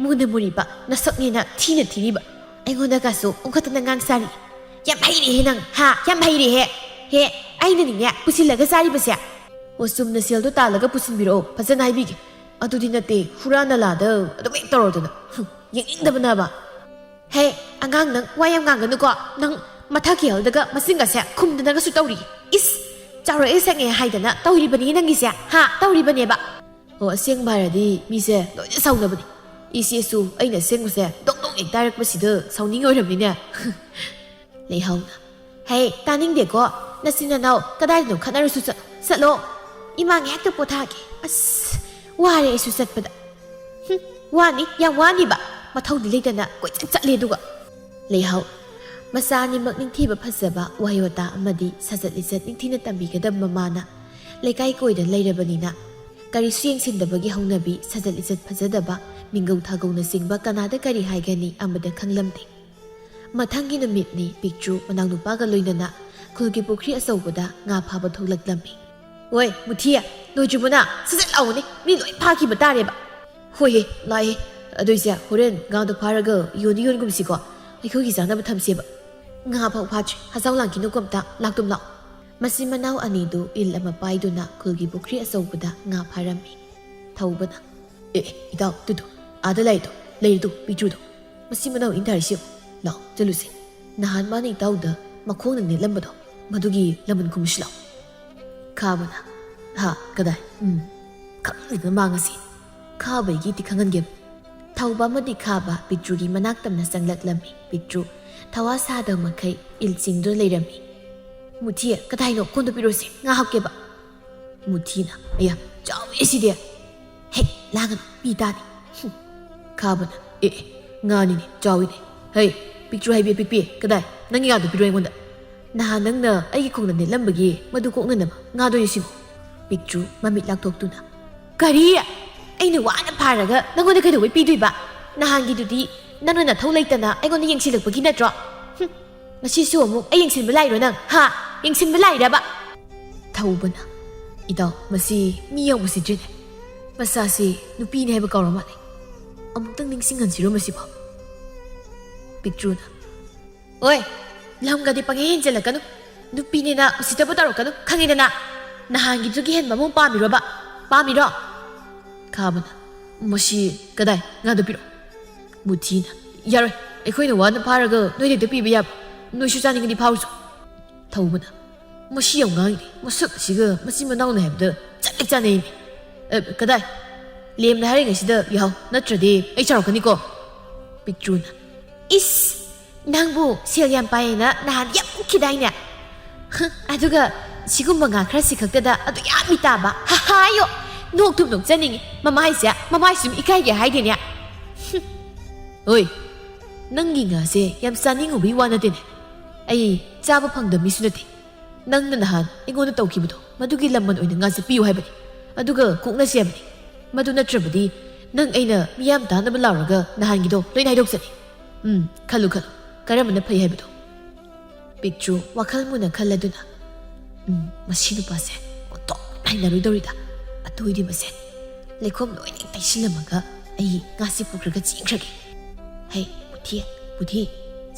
ꯃꯨꯅ ꯃꯨꯔꯤꯕ ꯅꯁꯛꯅꯦꯅ ꯊꯤꯅ ꯊꯤꯔꯤꯕ ꯑꯩꯉꯣꯟꯗꯒꯁꯨ ꯑꯣꯟꯈꯠꯇꯅ ꯉꯥꯡ ꯁꯥꯔꯤ ꯌꯥꯝ ꯍꯩꯔꯦꯍꯦ ꯅꯪ ꯌꯥꯝ ꯍꯩꯔꯦꯍꯦ ꯑꯩꯅꯅꯤꯅꯦ ꯄꯨꯁꯤꯜꯂꯒ ꯆꯥꯔꯤꯕꯁꯦ ꯆꯨꯝꯅ ꯁꯦꯜꯗꯣ ꯇꯥꯜꯂꯒ ꯄꯨꯁꯤꯟꯕꯤꯔꯛꯑꯣ ꯐꯖꯅ ꯍꯥꯏꯕꯤꯒꯦ ꯑꯗꯨꯗꯤ ꯅꯠꯇꯦ ꯍꯨꯔꯥ ꯅꯂꯥꯗ ꯑꯗꯨꯝ ꯍꯦꯛ ꯇꯧꯔꯗꯅ ꯌꯦꯡꯅꯤꯡꯗꯕꯅꯕ ꯑꯉꯥꯡ ꯅꯪ ꯋꯥ ꯌꯥꯝ ꯉꯥꯡꯒꯅꯨꯀꯣ ꯅꯪ ꯃꯊꯛꯀꯤ ꯍꯦꯜꯗꯒ ꯃꯁꯤꯡꯒꯁꯦ ꯈꯨꯝꯗꯅꯒꯁꯨ ꯇꯧꯔꯤ ꯆꯥꯎꯔꯛꯑꯦ ꯁꯛꯉꯦ ꯍꯥꯏꯗꯅ ꯇꯧꯔꯤꯕꯅꯤ ꯅꯪꯒꯤꯁꯦ ꯇꯧꯔꯤꯕꯅꯦꯕ ꯑꯁꯦꯡꯕ ꯍꯥꯏꯔꯗꯤ ꯃꯤꯁꯦ ꯂꯣꯏꯅ ꯁꯥꯎꯅꯕꯅꯤ ꯏꯆꯦꯁꯨ ꯑꯩꯅ ꯑꯁꯦꯡꯕꯁꯦ ꯗꯣꯡ ꯍꯦꯛ ꯇꯥꯔꯛꯄꯁꯤꯗ ꯁꯥꯎꯅꯤꯡ ꯑꯣꯏꯔꯝꯅꯤꯅꯦ ꯂꯩꯍꯧꯅ ꯇꯥꯅꯤꯡꯗꯦꯀꯣ ꯅꯆꯤꯟ ꯅꯅꯥꯎ ꯀꯗꯥꯏꯗꯅꯣ ꯈꯠꯅꯔꯁꯨ ꯆꯠꯂꯣ ꯏꯃꯥ ꯉꯥꯛꯇ ꯄꯣꯊꯥꯒꯦ ꯋꯥꯔꯦ ꯑꯩꯁꯨ ꯆꯠꯄꯗ ꯋꯥꯅꯤ ꯌꯥꯝ ꯋꯥꯅꯤꯕ ꯃꯊꯧꯗꯤ ꯂꯩꯇꯅ ꯀꯣꯏꯆꯠ ꯆꯠꯂꯦ ꯑꯗꯨꯒ ꯂꯩꯍꯧ ꯃꯆꯥ ꯑꯅꯤꯃꯛ ꯅꯤꯡꯊꯤꯕ ꯐꯖꯕ ꯋꯥꯍꯩ ꯋꯥꯇꯥ ꯑꯃꯗꯤ ꯁꯥꯖꯠ ꯂꯤꯆꯠ ꯅꯤꯡꯊꯤꯅ ꯇꯝꯕꯤꯒꯗꯕ ꯃꯃꯥꯅ ꯂꯩꯀꯥꯏ ꯀꯣꯏꯗ ꯂꯩꯔꯕꯅꯤꯅ ꯀꯔꯤꯁꯨ ꯌꯦꯡꯁꯤꯟꯗꯕꯒꯤ ꯍꯧꯅꯕꯤ ꯁꯥꯖꯠ ꯂꯤꯆꯠ ꯐꯖꯗꯕ ꯃꯤꯡꯒꯧ ꯊꯥꯒꯧꯅꯆꯤꯡꯕ ꯀꯅꯥꯗ ꯀꯔꯤ ꯍꯥꯏꯒꯅꯤ ꯑꯃꯗ ꯈꯪꯂꯝꯗꯦ ꯃꯊꯪꯒꯤ ꯅꯨꯃꯤꯠꯅꯤ ꯄꯤꯛꯇ꯭ꯔꯨ ꯃꯅꯥꯎꯅꯨꯄꯥꯒ ꯂꯣꯏꯅꯅ ꯈꯨꯜꯒꯤ ꯄꯨꯈ꯭ꯔꯤ ꯑꯆꯧꯕꯗ ꯉꯥ ꯐꯥꯕ ꯊꯣꯛꯂꯛꯂꯝꯃꯤ ꯃꯨꯊꯤꯌꯥ ꯂꯣꯏꯗ꯭ꯔꯤꯕꯣꯅ ꯁꯠ ꯂꯥꯎꯅꯦ ꯃꯤ ꯂꯣꯏ ꯐꯥꯈꯤꯕ ꯇꯥꯔꯦꯕ ꯍꯣꯏꯍꯦ ꯂꯥꯛꯑꯦ ꯑꯗꯨꯏꯁꯦ ꯍꯣꯔꯦꯟ ꯉꯥꯗꯣ ꯐꯥꯔꯒ ꯌꯣꯟꯒꯨꯝꯁꯤꯀꯣ ꯑꯩꯈꯣꯏꯒꯤ ꯆꯥꯅꯕ ꯊꯝꯁꯦꯕ ꯉꯥ ꯐꯥꯎ ꯐꯥꯗ꯭ꯔꯤ ꯍꯖꯥꯎ ꯂꯥꯡꯈꯤꯅꯨꯀꯣ ꯑꯝꯇ ꯂꯥꯛꯇꯨꯝ ꯂꯥꯛꯑꯣ ꯃꯆꯤꯟ ꯃꯅꯥꯎ ꯑꯅꯤꯗꯨ ꯏꯜ ꯑꯃ ꯄꯥꯏꯗꯨꯅ ꯈꯨꯜꯒꯤ ꯄꯨꯈ꯭ꯔꯤ ꯑꯆꯧꯕꯗ ꯉꯥ ꯐꯥꯔꯝꯃꯤ ꯊꯧꯕꯅ ꯏꯇꯥꯎ ꯇꯨꯗꯨ ꯑꯥꯗ ꯂꯩꯔꯤꯗꯨ ꯄꯤꯛꯇ꯭ꯔꯨꯗꯣ ꯃꯆꯤꯟ ꯃꯅꯥꯎ ꯏꯟꯊꯔꯤꯁꯤ ꯂꯥꯎ ꯆꯠꯂꯨꯁꯦ ꯅꯍꯥꯟ ꯃꯥꯅ ꯏꯇꯥꯎꯗ ꯃꯈꯣꯡꯅ ꯅꯦꯠꯂꯝꯕꯗꯣ ꯃꯗꯨꯒꯤ ꯂꯃꯟ ꯈꯨꯝꯃꯨꯁꯤ ꯂꯥꯎ ꯈꯥꯕꯅ ꯀꯗꯥꯏ ꯈꯪꯗꯅ ꯃꯥꯡꯉꯁꯤ ꯈꯥꯕꯩꯒꯤꯗꯤ ꯈꯪꯍꯟꯒꯦꯕ ꯊꯧꯕ ꯑꯃꯗꯤ ꯈꯥꯕ ꯄꯤꯛꯇ꯭ꯔꯨꯒꯤ ꯃꯅꯥꯛ ꯇꯝꯅ ꯆꯪꯂꯛꯂꯝꯃꯤ ꯄꯤꯛꯇ꯭ꯔꯨ ꯊꯋꯥ ꯁꯥꯗꯕ ꯃꯈꯩ ꯏꯜ ꯆꯤꯡꯗꯨꯅ ꯂꯩꯔꯝꯃꯤ ꯃꯨꯊꯤꯌꯦ ꯀꯗꯥꯏꯅꯣ ꯀꯣꯟꯗꯣ ꯄꯤꯔꯣꯁꯦ ꯉꯥ ꯍꯥꯞꯀꯦꯕ ꯃꯨꯊꯤꯅ ꯑꯌꯥ ꯆꯥꯎꯋꯦ ꯁꯤꯗꯤ ꯂꯥꯡꯒꯅꯨ ꯄꯤ ꯇꯥꯅꯤ ꯈꯥꯕꯅ ꯉꯥꯅꯤꯅꯦ ꯆꯥꯎꯋꯤꯅꯦ ꯄꯤꯛꯇ꯭ꯔꯨ ꯍꯥꯏꯕꯤ ꯄꯤꯛꯄꯤ ꯀꯗꯥꯏ ꯅꯪꯒꯤ ꯉꯥꯗꯣ ꯄꯤꯔꯣ ꯑꯩꯉꯣꯟꯗ ꯅꯍꯥꯟ ꯅꯪꯅ ꯑꯩꯒꯤ ꯈꯣꯡꯗ ꯅꯦꯠꯂꯝꯕꯒꯤ ꯃꯗꯨ ꯀꯣꯛꯅꯅꯕ ꯉꯥꯗꯣ ꯁꯤꯕꯨ ꯄꯤꯛꯇ꯭ꯔꯨ ꯃꯃꯤꯠ ꯂꯥꯛꯊꯣꯛꯇꯨꯅ ꯀꯔꯤ ꯑꯩꯅ ꯋꯥꯅ ꯐꯥꯔꯒ ꯅꯪꯉꯣꯟꯗ ꯀꯩꯗꯧꯕꯩ ꯄꯤꯗꯣꯏꯕ ꯅꯍꯥꯟꯒꯤꯗꯨꯗꯤ ꯅꯪꯅ ꯅꯊꯧ ꯂꯩꯇꯅ ꯑꯩꯉꯣꯟꯗ ꯌꯦꯡꯁꯤꯜꯂꯛꯄꯒꯤ ꯅꯠꯇ꯭ꯔꯣ ꯉꯁꯤꯁꯨ ꯑꯃꯨꯛ ꯑꯩ ꯌꯦꯡꯁꯤꯟꯕ ꯂꯥꯛꯏꯔꯣ ꯅꯪ ꯌꯦꯡꯁꯤꯟꯕ ꯂꯥꯛꯏꯔꯕ ꯊꯧꯕꯅ ꯏꯇꯥꯎ ꯃꯁꯤ ꯃꯤ ꯌꯥꯝ ꯎꯁꯤꯠꯇ꯭ꯔꯤꯅꯦ ꯃꯆꯥꯁꯤ ꯅꯨꯄꯤꯅꯦ ꯍꯥꯏꯕ ꯀꯥꯎꯔ ꯃꯥꯜꯂꯦ ꯑꯃꯨꯛꯇꯪ ꯅꯤꯡꯁꯤꯡꯍꯟꯁꯤꯔꯣ ꯃꯁꯤꯐꯥꯎ ꯄꯤꯛꯇ꯭ꯔꯨꯅ ꯂꯝꯒꯗꯤ ꯄꯪꯍꯦꯟ ꯍꯦꯟꯖꯜꯂꯛꯀꯅꯨ ꯅꯨꯄꯤꯅꯦꯅ ꯎꯁꯤꯠꯇꯕ ꯇꯧꯔꯛꯀꯅꯨ ꯈꯪꯉꯤꯗꯅ ꯅꯍꯥꯟꯒꯤꯗꯨꯒꯤ ꯍꯦꯟꯕ ꯑꯃꯨꯛ ꯄꯥꯝꯃꯤꯔꯣ ꯈꯥꯕꯅ ꯃꯁꯤ ꯀꯗꯥꯏ ꯉꯥꯗꯣ ꯄꯤꯔꯛꯑꯣ ꯃꯨꯊꯤꯅ ꯌꯥꯔꯣꯏ ꯑꯩꯈꯣꯏꯅ ꯋꯥꯅ ꯐꯥꯔꯒ ꯅꯣꯏꯗ ꯍꯦꯛꯇ ꯄꯤꯕ ꯌꯥꯕ ꯅꯣꯏꯁꯨ ꯆꯥꯅꯤꯡꯉꯗꯤ ꯐꯥꯎꯔꯨꯆꯣ ꯊꯧꯕꯅ ꯃꯁꯤ ꯌꯥꯝ ꯉꯥꯡꯉꯤꯅꯦ ꯃꯁꯛ ꯑꯁꯤꯒ ꯃꯆꯤꯟ ꯃꯅꯥꯎꯅ ꯍꯥꯏꯕꯗ ꯆꯠꯂꯦ ꯆꯥꯅꯩꯅꯦ ꯀꯗꯥꯏ ꯂꯦꯝꯅ ꯍꯥꯏꯔꯤꯉꯩꯁꯤꯗ ꯌꯥꯍꯧ ꯅꯠꯇ꯭ꯔꯗꯤ ꯑꯩ ꯆꯥꯎꯔꯛꯀꯅꯤꯀꯣ ꯄꯤꯛꯇ꯭ꯔꯨꯅ ꯅꯪꯕꯨ ꯁꯦꯜ ꯌꯥꯝ ꯄꯥꯏꯌꯦꯅ ꯅꯍꯥꯟ ꯌꯥꯝ ꯎꯈꯤꯗꯥꯏꯅꯦ ꯑꯗꯨꯒ ꯁꯤꯒꯨꯝꯕ ꯉꯥ ꯈꯔꯁꯤ ꯈꯛꯇꯗ ꯑꯗꯨ ꯌꯥꯝ ꯃꯤꯇꯥꯕ ꯍꯥꯏꯌꯣ ꯅꯣꯛꯇꯨꯝ ꯅꯣꯛꯆꯅꯤꯡꯉꯤ ꯃꯃꯥꯏꯁꯨ ꯏꯀꯥꯏꯒꯦ ꯍꯥꯏꯗꯦꯅꯦ ꯅꯪꯒꯤ ꯉꯥꯁꯦ ꯌꯥꯝ ꯆꯥꯅꯤꯡꯉꯨꯕꯒꯤ ꯋꯥ ꯅꯠꯇꯦꯅꯦ ꯑꯩ ꯆꯥꯕ ꯐꯪꯗꯕ ꯃꯤꯁꯨ ꯅꯠꯇꯦ ꯅꯪꯅ ꯅꯍꯥꯟ ꯑꯩꯉꯣꯟꯗ ꯇꯧꯈꯤꯕꯗꯣ ꯃꯗꯨꯒꯤ ꯂꯃꯟ ꯑꯣꯏꯅ ꯉꯥꯁꯦ ꯄꯤꯌꯨ ꯍꯥꯏꯕꯅꯤ ꯑꯗꯨꯒ ꯀꯣꯛꯅꯁꯤ ꯍꯥꯏꯕꯅꯤ ꯃꯗꯨ ꯅꯠꯇ꯭ꯔꯕꯗꯤ ꯅꯪ ꯑꯩꯅ ꯃꯤꯌꯥꯝ ꯇꯥꯅꯕ ꯂꯥꯎꯔꯒ ꯅꯍꯥꯟꯒꯤꯗꯣ ꯂꯣꯏꯅ ꯍꯥꯏꯗꯣꯛꯆꯅꯤ ꯈꯜꯂꯨ ꯀꯔꯝꯕꯅ ꯐꯩ ꯍꯥꯏꯕꯗꯣ ꯄꯤꯛꯇ꯭ꯔꯨ ꯋꯥꯈꯜ ꯃꯨꯟꯅ ꯈꯜꯂꯗꯨꯅ ꯃꯁꯤ ꯅꯨꯄꯥꯁꯦ ꯑꯣꯟꯊꯣꯛꯅ ꯍꯩꯅꯔꯣꯏꯗꯧꯔꯤꯗ ꯑꯇꯣꯏꯗꯤ ꯃꯁꯦ ꯂꯩꯈꯣꯝ ꯂꯣꯏꯅ ꯇꯩꯁꯤꯜꯂꯝꯃꯒ ꯑꯩ ꯉꯥꯁꯤ ꯄꯨꯈ꯭ꯔꯒ ꯆꯦꯟꯈ꯭ꯔꯒꯦ ꯍꯩ ꯕꯨꯙꯤ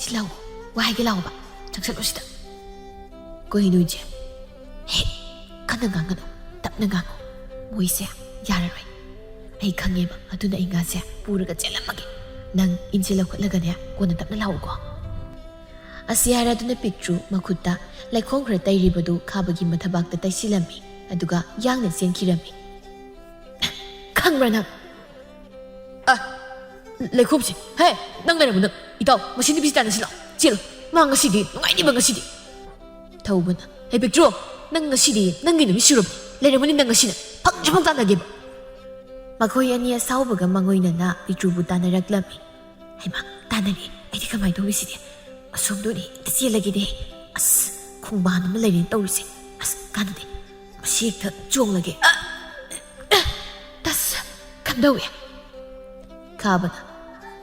ꯁꯤ ꯂꯥꯛꯑꯣ ꯋꯥ ꯍꯥꯏꯒꯦ ꯂꯥꯛꯑꯣꯕ ꯆꯪꯁꯜꯂꯣ ꯁꯤꯗ ꯀꯩꯅꯣ ꯏꯆꯦ ꯍꯦ ꯀꯟꯅ ꯉꯥꯡꯒꯅꯨ ꯇꯞꯅ ꯉꯥꯡꯉꯨ ꯃꯣꯏꯁꯦ ꯌꯥꯔꯔꯣꯏ ꯑꯩ ꯈꯪꯉꯦꯕ ꯑꯗꯨꯅ ꯑꯩ ꯉꯥꯁꯦ ꯄꯨꯔꯒ ꯆꯦꯜꯂꯝꯃꯒꯦ ꯅꯪ ꯏꯟꯁꯦ ꯂꯧꯈꯠꯂꯒꯅꯦ ꯀꯣꯟꯅ ꯇꯞꯅ ꯂꯥꯛꯎꯀꯣ ꯑꯁꯤ ꯍꯥꯏꯔ ꯑꯗꯨꯅ ꯄꯤꯛꯇ꯭ꯔꯨ ꯃꯈꯨꯠꯇ ꯂꯩꯈꯣꯝ ꯈꯔ ꯇꯩꯔꯤꯕꯗꯨ ꯈꯥꯕꯒꯤ ꯃꯊꯕꯥꯛꯇ ꯇꯩꯁꯤꯜꯂꯝꯃꯤ ꯑꯗꯨꯒ ꯌꯥꯡꯅ ꯆꯦꯟꯈꯤꯔꯝꯃꯤ ꯈꯪꯕ꯭ꯔꯥ ꯅꯪ ꯂꯩꯈꯣꯝꯁꯤ ꯍꯦ ꯅꯪ ꯂꯩꯔꯝꯃꯨ ꯅꯪ ꯏꯇꯥꯎ ꯃꯁꯤ ꯅꯨꯄꯤꯁꯤ ꯇꯥꯟꯅꯁꯤ ꯂꯥꯛꯑꯣ ꯆꯦꯜꯂꯣ ꯃꯥ ꯉꯁꯤꯗꯤ ꯅꯨꯡꯉꯥꯏꯅꯤꯕ ꯉꯁꯤꯗꯤ ꯊꯧꯕꯅ ꯍꯦ ꯄꯤꯛꯇ꯭ꯔꯨ ꯅꯪ ꯉꯁꯤꯗꯤ ꯅꯪꯒꯤ ꯅꯨꯃꯤꯠ ꯁꯨꯔꯕꯅꯤ ꯂꯩꯔꯝꯃꯨꯅꯤ ꯅꯪ ꯉꯁꯤꯅ ꯐꯪꯁꯨ ꯐꯪ ꯇꯥꯟꯅꯒꯦꯕ ꯃꯈꯣꯏ ꯑꯅꯤ ꯑꯁꯥꯎꯕꯒ ꯃꯉꯣꯏꯅꯅ ꯄꯤꯛꯇ꯭ꯔꯨꯕꯨ ꯇꯥꯟꯅꯔꯛꯂꯝꯃꯤ ꯍꯩꯃꯥ ꯇꯥꯟꯅꯔꯦ ꯑꯩꯗꯤ ꯀꯃꯥꯏꯅ ꯇꯧꯅꯤ ꯁꯤꯗꯤ ꯑꯁꯣꯝꯗꯨꯅꯤ ꯍꯦꯛꯇ ꯆꯦꯜꯂꯒꯦꯗꯤ ꯑꯁ ꯈꯣꯡꯕꯥꯟ ꯑꯃ ꯂꯩꯔꯦꯅ ꯇꯧꯔꯤꯁꯦ ꯑꯁ ꯀꯥꯟꯅꯗꯦ ꯃꯁꯤ ꯍꯦꯛꯇ ꯆꯣꯡꯂꯒꯦ ꯇꯁ ꯀꯝꯗꯧꯋꯦ ꯈꯥꯕꯅ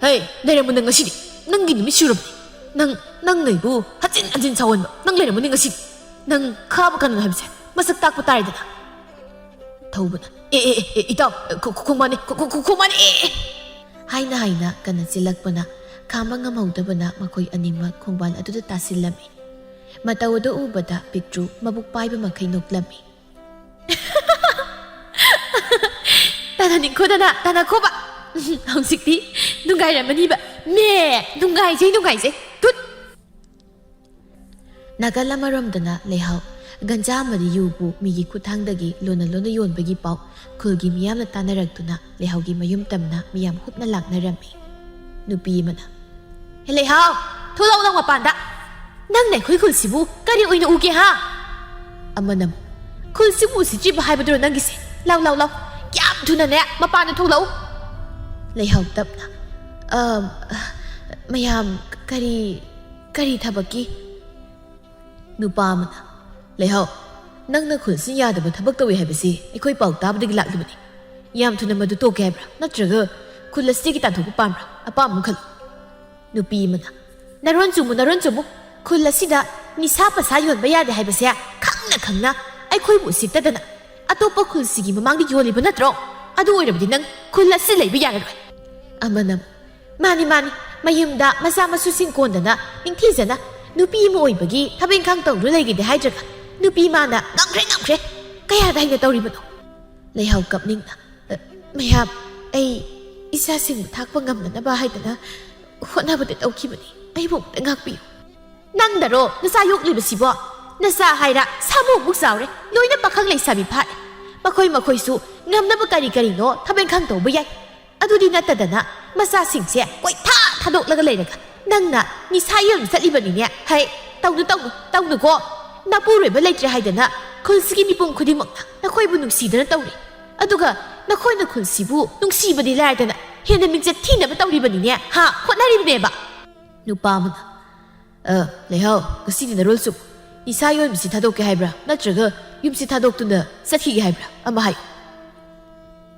ꯍꯩ ꯂꯩꯔꯝꯃꯨ ꯅꯪ ꯉꯁꯤꯗꯤ ꯅꯪꯒꯤ ꯅꯨꯃꯤꯠ ꯁꯨꯔꯕꯅꯤ ꯅꯪ ꯅꯩꯕꯨ ꯍꯟꯖꯤꯟ ꯍꯟꯖꯤꯟ ꯁꯥꯎꯍꯟꯕ ꯅꯪ ꯂꯩꯔꯝꯃꯨꯅꯤ ꯉꯁꯤꯗꯤ ꯅꯪ ꯈꯥꯕ ꯀꯅꯥꯅꯣ ꯍꯥꯏꯕꯁꯦ ꯃꯁꯛ ꯇꯥꯛꯄ ꯇꯥꯔꯦꯗꯅ ꯊꯧꯕꯅ ꯏꯇꯥꯎ ꯈꯣꯡꯕꯥꯟꯅꯤ ꯈꯣꯡꯕꯥꯟꯅꯤ ꯍꯥꯏꯅ ꯀꯟꯅ ꯆꯦꯜꯂꯛꯄꯅ ꯈꯥꯝꯕ ꯉꯝꯍꯧꯗꯕꯅ ꯃꯈꯣꯏ ꯑꯅꯤꯃꯛ ꯈꯣꯡꯕꯥꯟ ꯑꯗꯨꯗ ꯇꯥꯁꯤꯜꯂꯝꯃꯤ ꯃꯇꯧ ꯑꯗꯨ ꯎꯕꯗ ꯄꯤꯛꯇ꯭ꯔꯨ ꯃꯕꯨꯛ ꯄꯥꯏꯕ ꯃꯈꯩ ꯅꯣꯛꯂꯝꯃꯤ ꯇꯥꯟꯅꯅꯤꯡꯈꯣꯗꯅ ꯇꯥꯟꯅꯈꯣꯕ ꯍꯧꯖꯤꯛꯇꯤ ꯅꯨꯡꯉꯥꯏꯔꯝꯃꯅꯤꯕ ꯃꯦ ꯅꯨꯡꯉꯥꯏꯖꯩ ꯇꯨꯠ ꯅꯥꯀꯜ ꯑꯃꯔꯣꯝꯗꯅ ꯂꯩꯍꯥꯎ ꯒꯟꯖꯥ ꯑꯃꯗꯤ ꯌꯨꯕꯨ ꯃꯤꯒꯤ ꯈꯨꯠꯊꯥꯡꯗꯒꯤ ꯂꯣꯟꯅ ꯌꯣꯟꯕꯒꯤ ꯄꯥꯎ ꯈꯨꯜꯒꯤ ꯃꯤꯌꯥꯝꯅ ꯇꯥꯟꯅꯔꯛꯇꯨꯅ ꯂꯩꯍꯥꯎꯒꯤ ꯃꯌꯨꯝ ꯇꯝꯅ ꯃꯤꯌꯥꯝ ꯍꯨꯞꯅ ꯂꯥꯛꯅꯔꯝꯃꯤ ꯅꯨꯄꯤ ꯑꯃꯅ ꯍꯦ ꯂꯩꯍꯥꯎ ꯊꯣꯛꯂꯛꯎ ꯅꯪ ꯃꯄꯥꯟꯗ ꯅꯪꯅ ꯑꯩꯈꯣꯏ ꯈꯨꯜꯁꯤꯕꯨ ꯀꯔꯤ ꯑꯣꯏꯅ ꯎꯒꯦ ꯍꯥ ꯑꯃꯅ ꯈꯨꯜꯁꯤꯕꯨ ꯎꯁꯤꯠꯇ꯭ꯔꯤꯕ ꯍꯥꯏꯕꯗꯨꯔꯣ ꯅꯪꯒꯤꯁꯦ ꯂꯥꯎ ꯌꯥꯝ ꯊꯨꯅꯅꯦ ꯃꯄꯥꯟꯗ ꯊꯣꯛꯂꯛꯎ ꯂꯩꯍꯥꯎ ꯇꯞꯅ ꯃꯌꯥꯝ ꯀꯔꯤ ꯊꯕꯛꯀꯤ ꯅꯨꯄꯥ ꯑꯃꯅ ꯂꯩꯍꯥꯎ ꯅꯪꯅ ꯈꯨꯜꯁꯤ ꯌꯥꯗꯕ ꯊꯕꯛ ꯇꯧꯏ ꯍꯥꯏꯕꯁꯤ ꯑꯩꯈꯣꯏ ꯄꯥꯎ ꯇꯥꯕꯗꯒꯤ ꯂꯥꯛꯂꯤꯕꯅꯤ ꯌꯥꯝ ꯊꯨꯅ ꯃꯗꯨ ꯇꯣꯛꯀꯦ ꯍꯥꯏꯕ꯭ꯔꯥ ꯅꯠꯇ꯭ꯔꯒ ꯈꯨꯜ ꯑꯁꯤꯗꯒꯤ ꯇꯥꯟꯊꯣꯛꯄ ꯄꯥꯝꯕ꯭ꯔꯥ ꯑꯄꯥꯝꯕ ꯈꯜꯂꯨ ꯅꯨꯄꯤ ꯑꯃꯅ ꯅꯔꯣꯟ ꯆꯨꯝꯃꯨ ꯈꯨꯜ ꯑꯁꯤꯗ ꯅꯤꯁꯥ ꯄꯁꯥ ꯌꯣꯟꯕ ꯌꯥꯗꯦ ꯍꯥꯏꯕꯁꯦ ꯈꯪꯅ ꯑꯩꯈꯣꯏꯕꯨ ꯎꯁꯤꯠꯇꯗꯅ ꯑꯇꯣꯞꯄ ꯈꯨꯜꯁꯤꯒꯤ ꯃꯃꯥꯡꯗ ꯌꯣꯜꯂꯤꯕ ꯅꯠꯇ꯭ꯔꯣ ꯑꯗꯨ ꯑꯣꯏꯔꯕꯗꯤ ꯅꯪ ꯈꯨꯜ ꯑꯁꯤ ꯂꯩꯕ ꯌꯥꯔꯔꯣꯏ ꯑꯃꯅ ꯃꯥꯅꯤ ꯃꯌꯨꯝꯗ ꯃꯆꯥ ꯃꯁꯨꯁꯤꯡ ꯀꯣꯟꯗꯅ ꯅꯤꯡꯊꯤꯖꯅ ꯅꯨꯄꯤ ꯑꯃ ꯑꯣꯏꯕꯒꯤ ꯊꯕꯛ ꯏꯪꯈꯥꯡ ꯇꯧꯗꯨꯅ ꯂꯩꯒꯤꯗꯦ ꯍꯥꯏꯗ꯭ꯔꯒ ꯅꯨꯄꯤ ꯃꯥꯅ ꯉꯝꯈ꯭ꯔꯦ ꯀꯌꯥꯗ ꯍꯩꯅ ꯇꯧꯔꯤꯕꯅꯣ ꯂꯩꯍꯥꯎ ꯀꯞꯅꯤꯡꯅ ꯃꯌꯥꯝ ꯑꯩ ꯏꯆꯥꯁꯤꯡꯕꯨ ꯊꯥꯛꯄ ꯉꯝꯅꯅꯕ ꯍꯥꯏꯗꯅ ꯍꯣꯠꯅꯕꯗ ꯇꯧꯈꯤꯕꯅꯤ ꯑꯩꯕꯨ ꯑꯃꯨꯛꯇ ꯉꯥꯛꯄꯤꯌꯨ ꯅꯪꯗꯔꯣ ꯅꯆꯥ ꯌꯣꯛꯂꯤꯕꯁꯤꯕꯣ ꯅꯆꯥ ꯍꯥꯏꯔ ꯁꯥꯃꯨꯃꯨꯛ ꯆꯥꯎꯔꯦ ꯂꯣꯏꯅ ꯄꯥꯈꯪ ꯂꯩꯁꯥꯕꯤ ꯐꯥꯔꯦ ꯃꯈꯣꯏꯁꯨ ꯉꯝꯅꯕ ꯀꯔꯤꯅꯣ ꯊꯕꯛ ꯏꯪꯈꯥꯡ ꯇꯧꯕ ꯌꯥꯏ ꯑꯗꯨꯗꯤ ꯅꯠꯇꯗꯅ ꯃꯆꯥꯁꯤꯡꯁꯦ ꯀꯣꯏꯊꯥ ꯊꯥꯗꯣꯛꯂꯒ ꯂꯩꯔꯒ ꯅꯪꯅ ꯅꯤꯁꯥ ꯌꯣꯟꯕ ꯆꯠꯂꯤꯕꯅꯤꯅꯦ ꯍꯩ ꯇꯧꯅꯨꯀꯣ ꯅꯄꯨꯔꯣꯏꯕ ꯂꯩꯇ꯭ꯔꯦ ꯍꯥꯏꯗꯅ ꯈꯨꯜꯁꯤꯒꯤ ꯃꯤꯄꯨꯝ ꯈꯨꯗꯤꯡꯃꯛꯅ ꯅꯈꯣꯏꯕꯨ ꯅꯨꯡꯁꯤꯗꯅ ꯇꯧꯔꯤ ꯑꯗꯨꯒ ꯅꯈꯣꯏꯅ ꯈꯨꯜꯁꯤꯕꯨ ꯅꯨꯡꯁꯤꯕꯗꯤ ꯂꯥꯏꯔꯗꯅ ꯍꯦꯟꯅ ꯃꯤꯡꯆꯠ ꯊꯤꯅꯕ ꯇꯧꯔꯤꯕꯅꯤꯅꯦ ꯍꯣꯠꯅꯔꯤꯕꯅꯦꯕ ꯅꯨꯄꯥ ꯑꯃꯅ ꯂꯩꯍꯥꯎ ꯉꯁꯤꯗꯤ ꯅꯔꯣꯜ ꯆꯨꯝ ꯅꯤꯁꯥ ꯌꯣꯟꯕꯁꯤ ꯊꯥꯗꯣꯛꯀꯦ ꯍꯥꯏꯕ꯭ꯔꯥ ꯅꯠꯇ꯭ꯔꯒ ꯌꯨꯝꯁꯤ ꯊꯥꯗꯣꯛꯇꯨꯅ ꯆꯠꯈꯤꯒꯦ ꯍꯥꯏꯕ꯭ꯔꯥ ꯑꯃ ꯍꯥꯏꯌꯨ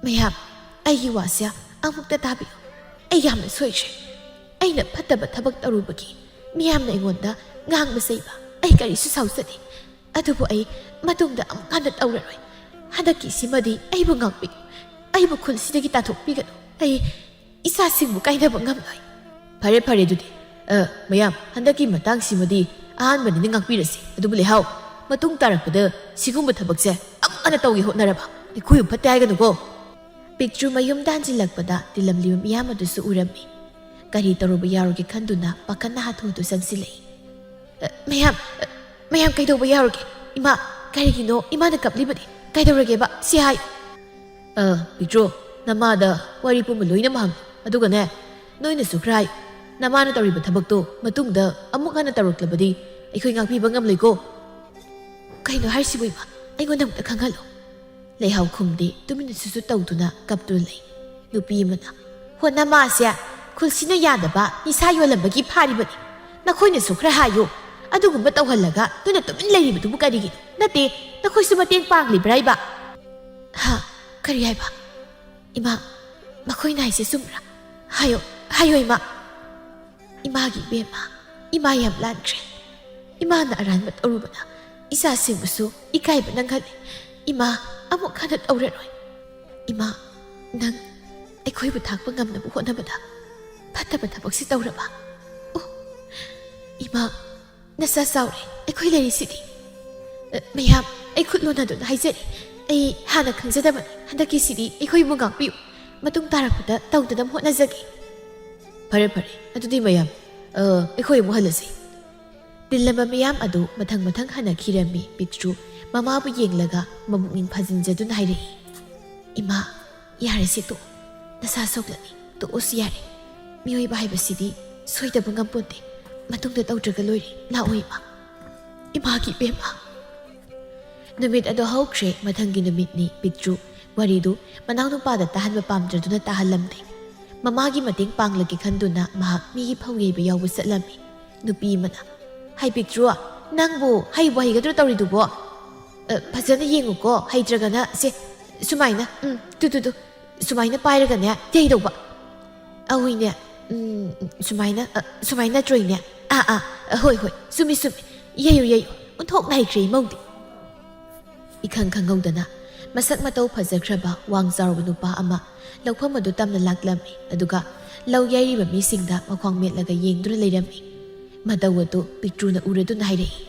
ꯃꯌꯥꯝ ꯑꯩꯒꯤ ꯋꯥꯁꯦ ꯑꯃꯨꯛꯇ ꯇꯥꯕꯤꯌꯨ ꯑꯩ ꯌꯥꯝꯅ ꯁꯣꯏꯈ꯭ꯔꯦ ꯑꯩꯅ ꯐꯠꯇꯕ ꯊꯕꯛ ꯇꯧꯔꯨꯕꯒꯤ ꯃꯤꯌꯥꯝꯅ ꯑꯩꯉꯣꯟꯗ ꯉꯥꯡꯕ ꯆꯩꯕ ꯑꯩ ꯀꯔꯤꯁꯨ ꯁꯥꯎꯖꯗꯦ ꯑꯗꯨꯕꯨ ꯑꯩ ꯃꯇꯨꯡꯗ ꯑꯃꯨꯛ ꯍꯟꯅ ꯇꯧꯔꯔꯣꯏ ꯍꯟꯗꯛꯀꯤꯁꯤꯃꯗꯤ ꯑꯩꯕꯨ ꯉꯥꯛꯄꯤꯌꯨ ꯑꯩꯕꯨ ꯈꯨꯜꯁꯤꯗꯒꯤ ꯇꯥꯟꯊꯣꯛꯄꯤꯒꯅꯨ ꯑꯩ ꯏꯆꯥꯁꯤꯡꯕꯨ ꯀꯥꯏꯅꯕ ꯉꯝꯂꯣꯏ ꯐꯔꯦ ꯑꯗꯨꯗꯤ ꯃꯌꯥꯝ ꯍꯟꯗꯛꯀꯤ ꯃꯇꯥꯡꯁꯤꯃꯗꯤ ꯑꯍꯥꯟꯕꯅꯤꯅ ꯉꯥꯛꯄꯤꯔꯁꯤ ꯑꯗꯨꯕꯨ ꯂꯩꯍꯥꯎ ꯃꯇꯨꯡ ꯇꯥꯔꯛꯄꯗ ꯁꯤꯒꯨꯝꯕ ꯊꯕꯛꯁꯦ ꯑꯃꯨꯛ ꯍꯟꯅ ꯇꯧꯒꯦ ꯍꯣꯠꯅꯔꯕ ꯑꯩꯈꯣꯏꯕꯨ ꯐꯠꯇꯦ ꯍꯥꯏꯒꯅꯨꯀꯣ ꯄꯤꯛꯇ꯭ꯔꯨ ꯃꯌꯨꯝꯗ ꯍꯟꯖꯤꯜꯂꯛꯄꯗ ꯇꯤꯜꯂꯝꯂꯤꯕ ꯃꯤꯌꯥꯝ ꯑꯗꯨꯁꯨ ꯎꯔꯝꯃꯤ ꯀꯔꯤ ꯇꯧꯔꯨꯕ ꯌꯥꯎꯔꯒꯦ ꯈꯟꯗꯨꯅ ꯄꯥꯈꯠꯅ ꯍꯥꯊꯨ ꯆꯪꯁꯤꯜꯂꯛꯏ ꯃꯌꯥꯝ ꯀꯩꯗꯧꯕ ꯌꯥꯎꯔꯒꯦ ꯏꯃꯥ ꯀꯔꯤꯒꯤꯅꯣ ꯏꯃꯥꯅ ꯀꯞꯂꯤꯕꯅꯤ ꯀꯩꯗꯧꯔꯒꯦꯕ ꯁꯤ ꯍꯥꯏꯌꯨ ꯄꯤꯛꯇ꯭ꯔꯨ ꯅꯃꯥꯗ ꯋꯥꯔꯤ ꯄꯨꯝꯕ ꯂꯣꯏꯅꯃꯛ ꯍꯪꯉꯨ ꯑꯗꯨꯒꯅꯦ ꯅꯣꯏꯅꯁꯨ ꯈꯔ ꯍꯥꯏꯌꯨ ꯅꯃꯥꯅ ꯇꯧꯔꯤꯕ ꯊꯕꯛꯇꯣ ꯃꯇꯨꯡꯗ ꯑꯃꯨꯛ ꯍꯟꯅ ꯇꯧꯔꯛꯂꯕꯗꯤ ꯑꯩꯈꯣꯏ ꯉꯥꯛꯄꯤꯕ ꯉꯝꯂꯣꯏꯀꯣ ꯀꯩꯅꯣ ꯍꯥꯏꯁꯤꯕꯨ ꯏꯃꯥ ꯑꯩꯉꯣꯟꯗ ꯑꯃꯨꯛꯇ ꯈꯪꯍꯜꯂꯨ ꯂꯩꯍꯥꯎ ꯈꯨꯝꯗꯦ ꯇꯨꯃꯤꯟꯅꯁꯨ ꯇꯧꯗꯨꯅ ꯀꯞꯇꯨꯅ ꯂꯩ ꯅꯨꯄꯤ ꯑꯃꯅ ꯍꯣ ꯅꯃꯥꯁꯦ ꯈꯨꯜꯁꯤꯅ ꯌꯥꯗꯕ ꯅꯤꯁꯥ ꯌꯣꯜꯂꯝꯕꯒꯤ ꯐꯥꯔꯤꯕꯅꯤ ꯅꯈꯣꯏꯅꯁꯨ ꯈꯔ ꯍꯥꯏꯌꯨ ꯑꯗꯨꯒꯨꯝꯕ ꯇꯧꯍꯜꯂꯒ ꯅꯣꯏꯅ ꯇꯨꯃꯤꯟ ꯂꯩꯔꯤꯕꯗꯨꯕꯨ ꯀꯔꯤꯒꯤꯅꯣ ꯅꯠꯇꯦ ꯅꯈꯣꯏꯁꯨ ꯃꯇꯦꯡ ꯄꯥꯡꯂꯤꯕ꯭ꯔꯥ ꯏꯕ ꯀꯔꯤ ꯍꯥꯏꯕ ꯏꯃꯥ ꯃꯈꯣꯏꯅ ꯍꯥꯏꯁꯦ ꯆꯨꯝꯕ꯭ꯔꯥ ꯍꯥꯏꯌꯣ ꯏꯃꯥ ꯏꯃꯥꯒꯤ ꯏꯕꯦꯝꯃ ꯏꯃꯥ ꯌꯥꯝ ꯂꯥꯟꯈ꯭ꯔꯦ ꯏꯃꯥꯅ ꯑꯔꯥꯟꯕ ꯇꯧꯔꯨꯕꯅ ꯏꯆꯥꯁꯤꯡꯕꯨꯁꯨ ꯏꯀꯥꯏꯕ ꯅꯪꯍꯜꯂꯦ ꯏꯃꯥ ꯑꯃꯨꯛ ꯍꯟꯅ ꯇꯧꯔꯔꯣꯏ ꯏꯃꯥ ꯅꯪ ꯑꯩꯈꯣꯏꯕꯨ ꯊꯥꯛꯄ ꯉꯝꯅꯕ ꯍꯣꯠꯅꯕꯗ ꯐꯠꯇꯕ ꯊꯕꯛꯁꯤ ꯇꯧꯔꯕ? ꯑꯣ ꯏꯃꯥ, ꯅꯆꯥ ꯆꯥꯎꯔꯦ, ꯑꯩꯈꯣꯏ ꯂꯩꯔꯤꯁꯤꯗꯤ꯫ ꯃꯌꯥꯝ, ꯑꯩ ꯈꯨꯠ ꯂꯣꯟꯅꯗꯨꯅ ꯍꯥꯏꯖꯔꯤ, ꯑꯩ ꯍꯥꯟꯅ ꯈꯪꯖꯗꯕꯅꯤ, ꯍꯟꯗꯛꯀꯤꯁꯤꯗꯤ ꯑꯩꯈꯣꯏꯕꯨ ꯉꯥꯛꯄꯤꯌꯨ, ꯃꯇꯨꯡ ꯇꯥꯔꯛꯄꯗ ꯇꯧꯗꯅꯕ ꯍꯣꯠꯅꯖꯒꯦ꯫ ꯐꯔꯦ ꯐꯔꯦ, ꯑꯗꯨꯗꯤ ꯃꯌꯥꯝ ꯑꯩꯈꯣꯏ ꯑꯃꯨꯛ ꯍꯜꯂꯁꯤ꯫ ꯇꯤꯜꯂꯕ ꯃꯌꯥꯝ ꯑꯗꯨ ꯃꯊꯪ ꯃꯊꯪ ꯍꯟꯅꯈꯤꯔꯝꯃꯤ꯫ ꯄꯤꯛꯇ꯭ꯔꯨ ꯃꯃꯥꯕꯨ ꯌꯦꯡꯂꯒ ꯃꯕꯨꯛꯅꯤꯡ ꯐꯥꯖꯤꯟꯖꯗꯨꯅ ꯍꯥꯏꯔꯛꯏ, ꯏꯃꯥ, ꯌꯥꯔꯦꯁꯤ ꯇꯣꯛꯑꯣ, ꯅꯁꯥ ꯁꯣꯛꯂꯅꯤ, ꯇꯣꯛꯑꯣꯁꯤ ꯌꯥꯔꯦ꯫ ꯃꯤꯑꯣꯏꯕ ꯍꯥꯏꯕꯁꯤꯗꯤ ꯁꯣꯏꯗꯕ ꯉꯝꯄꯣꯟꯇꯦ, ꯃꯇꯨꯡꯗ ꯇꯧꯗ꯭ꯔꯒ ꯂꯣꯏꯔꯦ, ꯂꯥꯛꯑꯣ ꯏꯃꯥ꯫ ꯏꯃꯥꯒꯤ ꯏꯕꯦꯝꯃ꯫ ꯅꯨꯃꯤꯠ ꯑꯗꯨ ꯍꯧꯈ꯭ꯔꯦ꯫ ꯃꯊꯪꯒꯤ ꯅꯨꯃꯤꯠꯅꯤ꯫ ꯄꯤꯛꯇ꯭ꯔꯨ ꯋꯥꯔꯤꯗꯨ ꯃꯅꯥꯎꯅꯨꯄꯥꯗ ꯇꯥꯍꯟꯕ ꯄꯥꯝꯗ꯭ꯔꯗꯨꯅ ꯇꯥꯍꯜꯂꯝꯗꯦ꯫ ꯃꯃꯥꯒꯤ ꯃꯇꯦꯡ ꯄꯥꯡꯂꯒꯦ ꯈꯟꯗꯨꯅ ꯃꯍꯥꯛ ꯃꯤꯒꯤ ꯐꯧ ꯌꯩꯕ ꯌꯥꯎꯕ ꯆꯠꯂꯝꯃꯤ꯫ ꯅꯨꯄꯤ ꯑꯃꯅ, ꯍꯥꯏ ꯄꯤꯛꯇ꯭ꯔꯨ, ꯅꯪꯕꯨ ꯍꯩꯕꯨ ꯍꯩꯒꯗ꯭ꯔꯣ ꯇꯧꯔꯤꯗꯨꯕꯣ? ꯐꯖꯅ ꯌꯦꯡꯉꯨꯀꯣ, ꯍꯩꯇ꯭ꯔꯒꯅ ꯁꯦ ꯁꯨꯃꯥꯏꯅ ꯇꯨ ꯁꯨꯃꯥꯏꯅ ꯄꯥꯏꯔꯒꯅꯦ ꯌꯩꯗꯧꯕ꯫ ꯑꯍꯣꯏꯅꯦ, ꯁꯨꯃꯥꯏꯅ ꯅꯠꯇ꯭ꯔꯣꯏꯅꯦ? ꯍꯣꯏ ꯆꯨꯝꯃꯤ, ꯌꯩꯌꯨ ꯑꯣꯟꯊꯣꯛꯅ ꯍꯩꯈ꯭ꯔꯦ ꯏꯃꯧꯗꯤ꯫ ꯏꯈꯪ ꯈꯪꯍꯧꯗꯅ ꯃꯁꯛ ꯃꯇꯧ ꯐꯖꯈ꯭ꯔꯕ ꯋꯥꯡ ꯆꯥꯎꯔꯕ ꯅꯨꯄꯥ ꯑꯃ ꯂꯧꯐꯝ ꯑꯗꯨ ꯇꯝꯅ ꯂꯥꯛꯂꯝꯃꯤ꯫ ꯑꯗꯨꯒ ꯂꯧ ꯌꯩꯔꯤꯕ ꯃꯤꯁꯤꯡꯗ ꯃꯈ꯭ꯋꯥꯡ ꯃꯦꯠꯂꯒ ꯌꯦꯡꯗꯨꯅ ꯂꯩꯔꯝꯃꯤ꯫ ꯃꯇꯧ ꯑꯗꯨ ꯄꯤꯛꯇ꯭ꯔꯨꯅ ꯎꯔꯗꯨꯅ ꯍꯥꯏꯔꯛꯏ,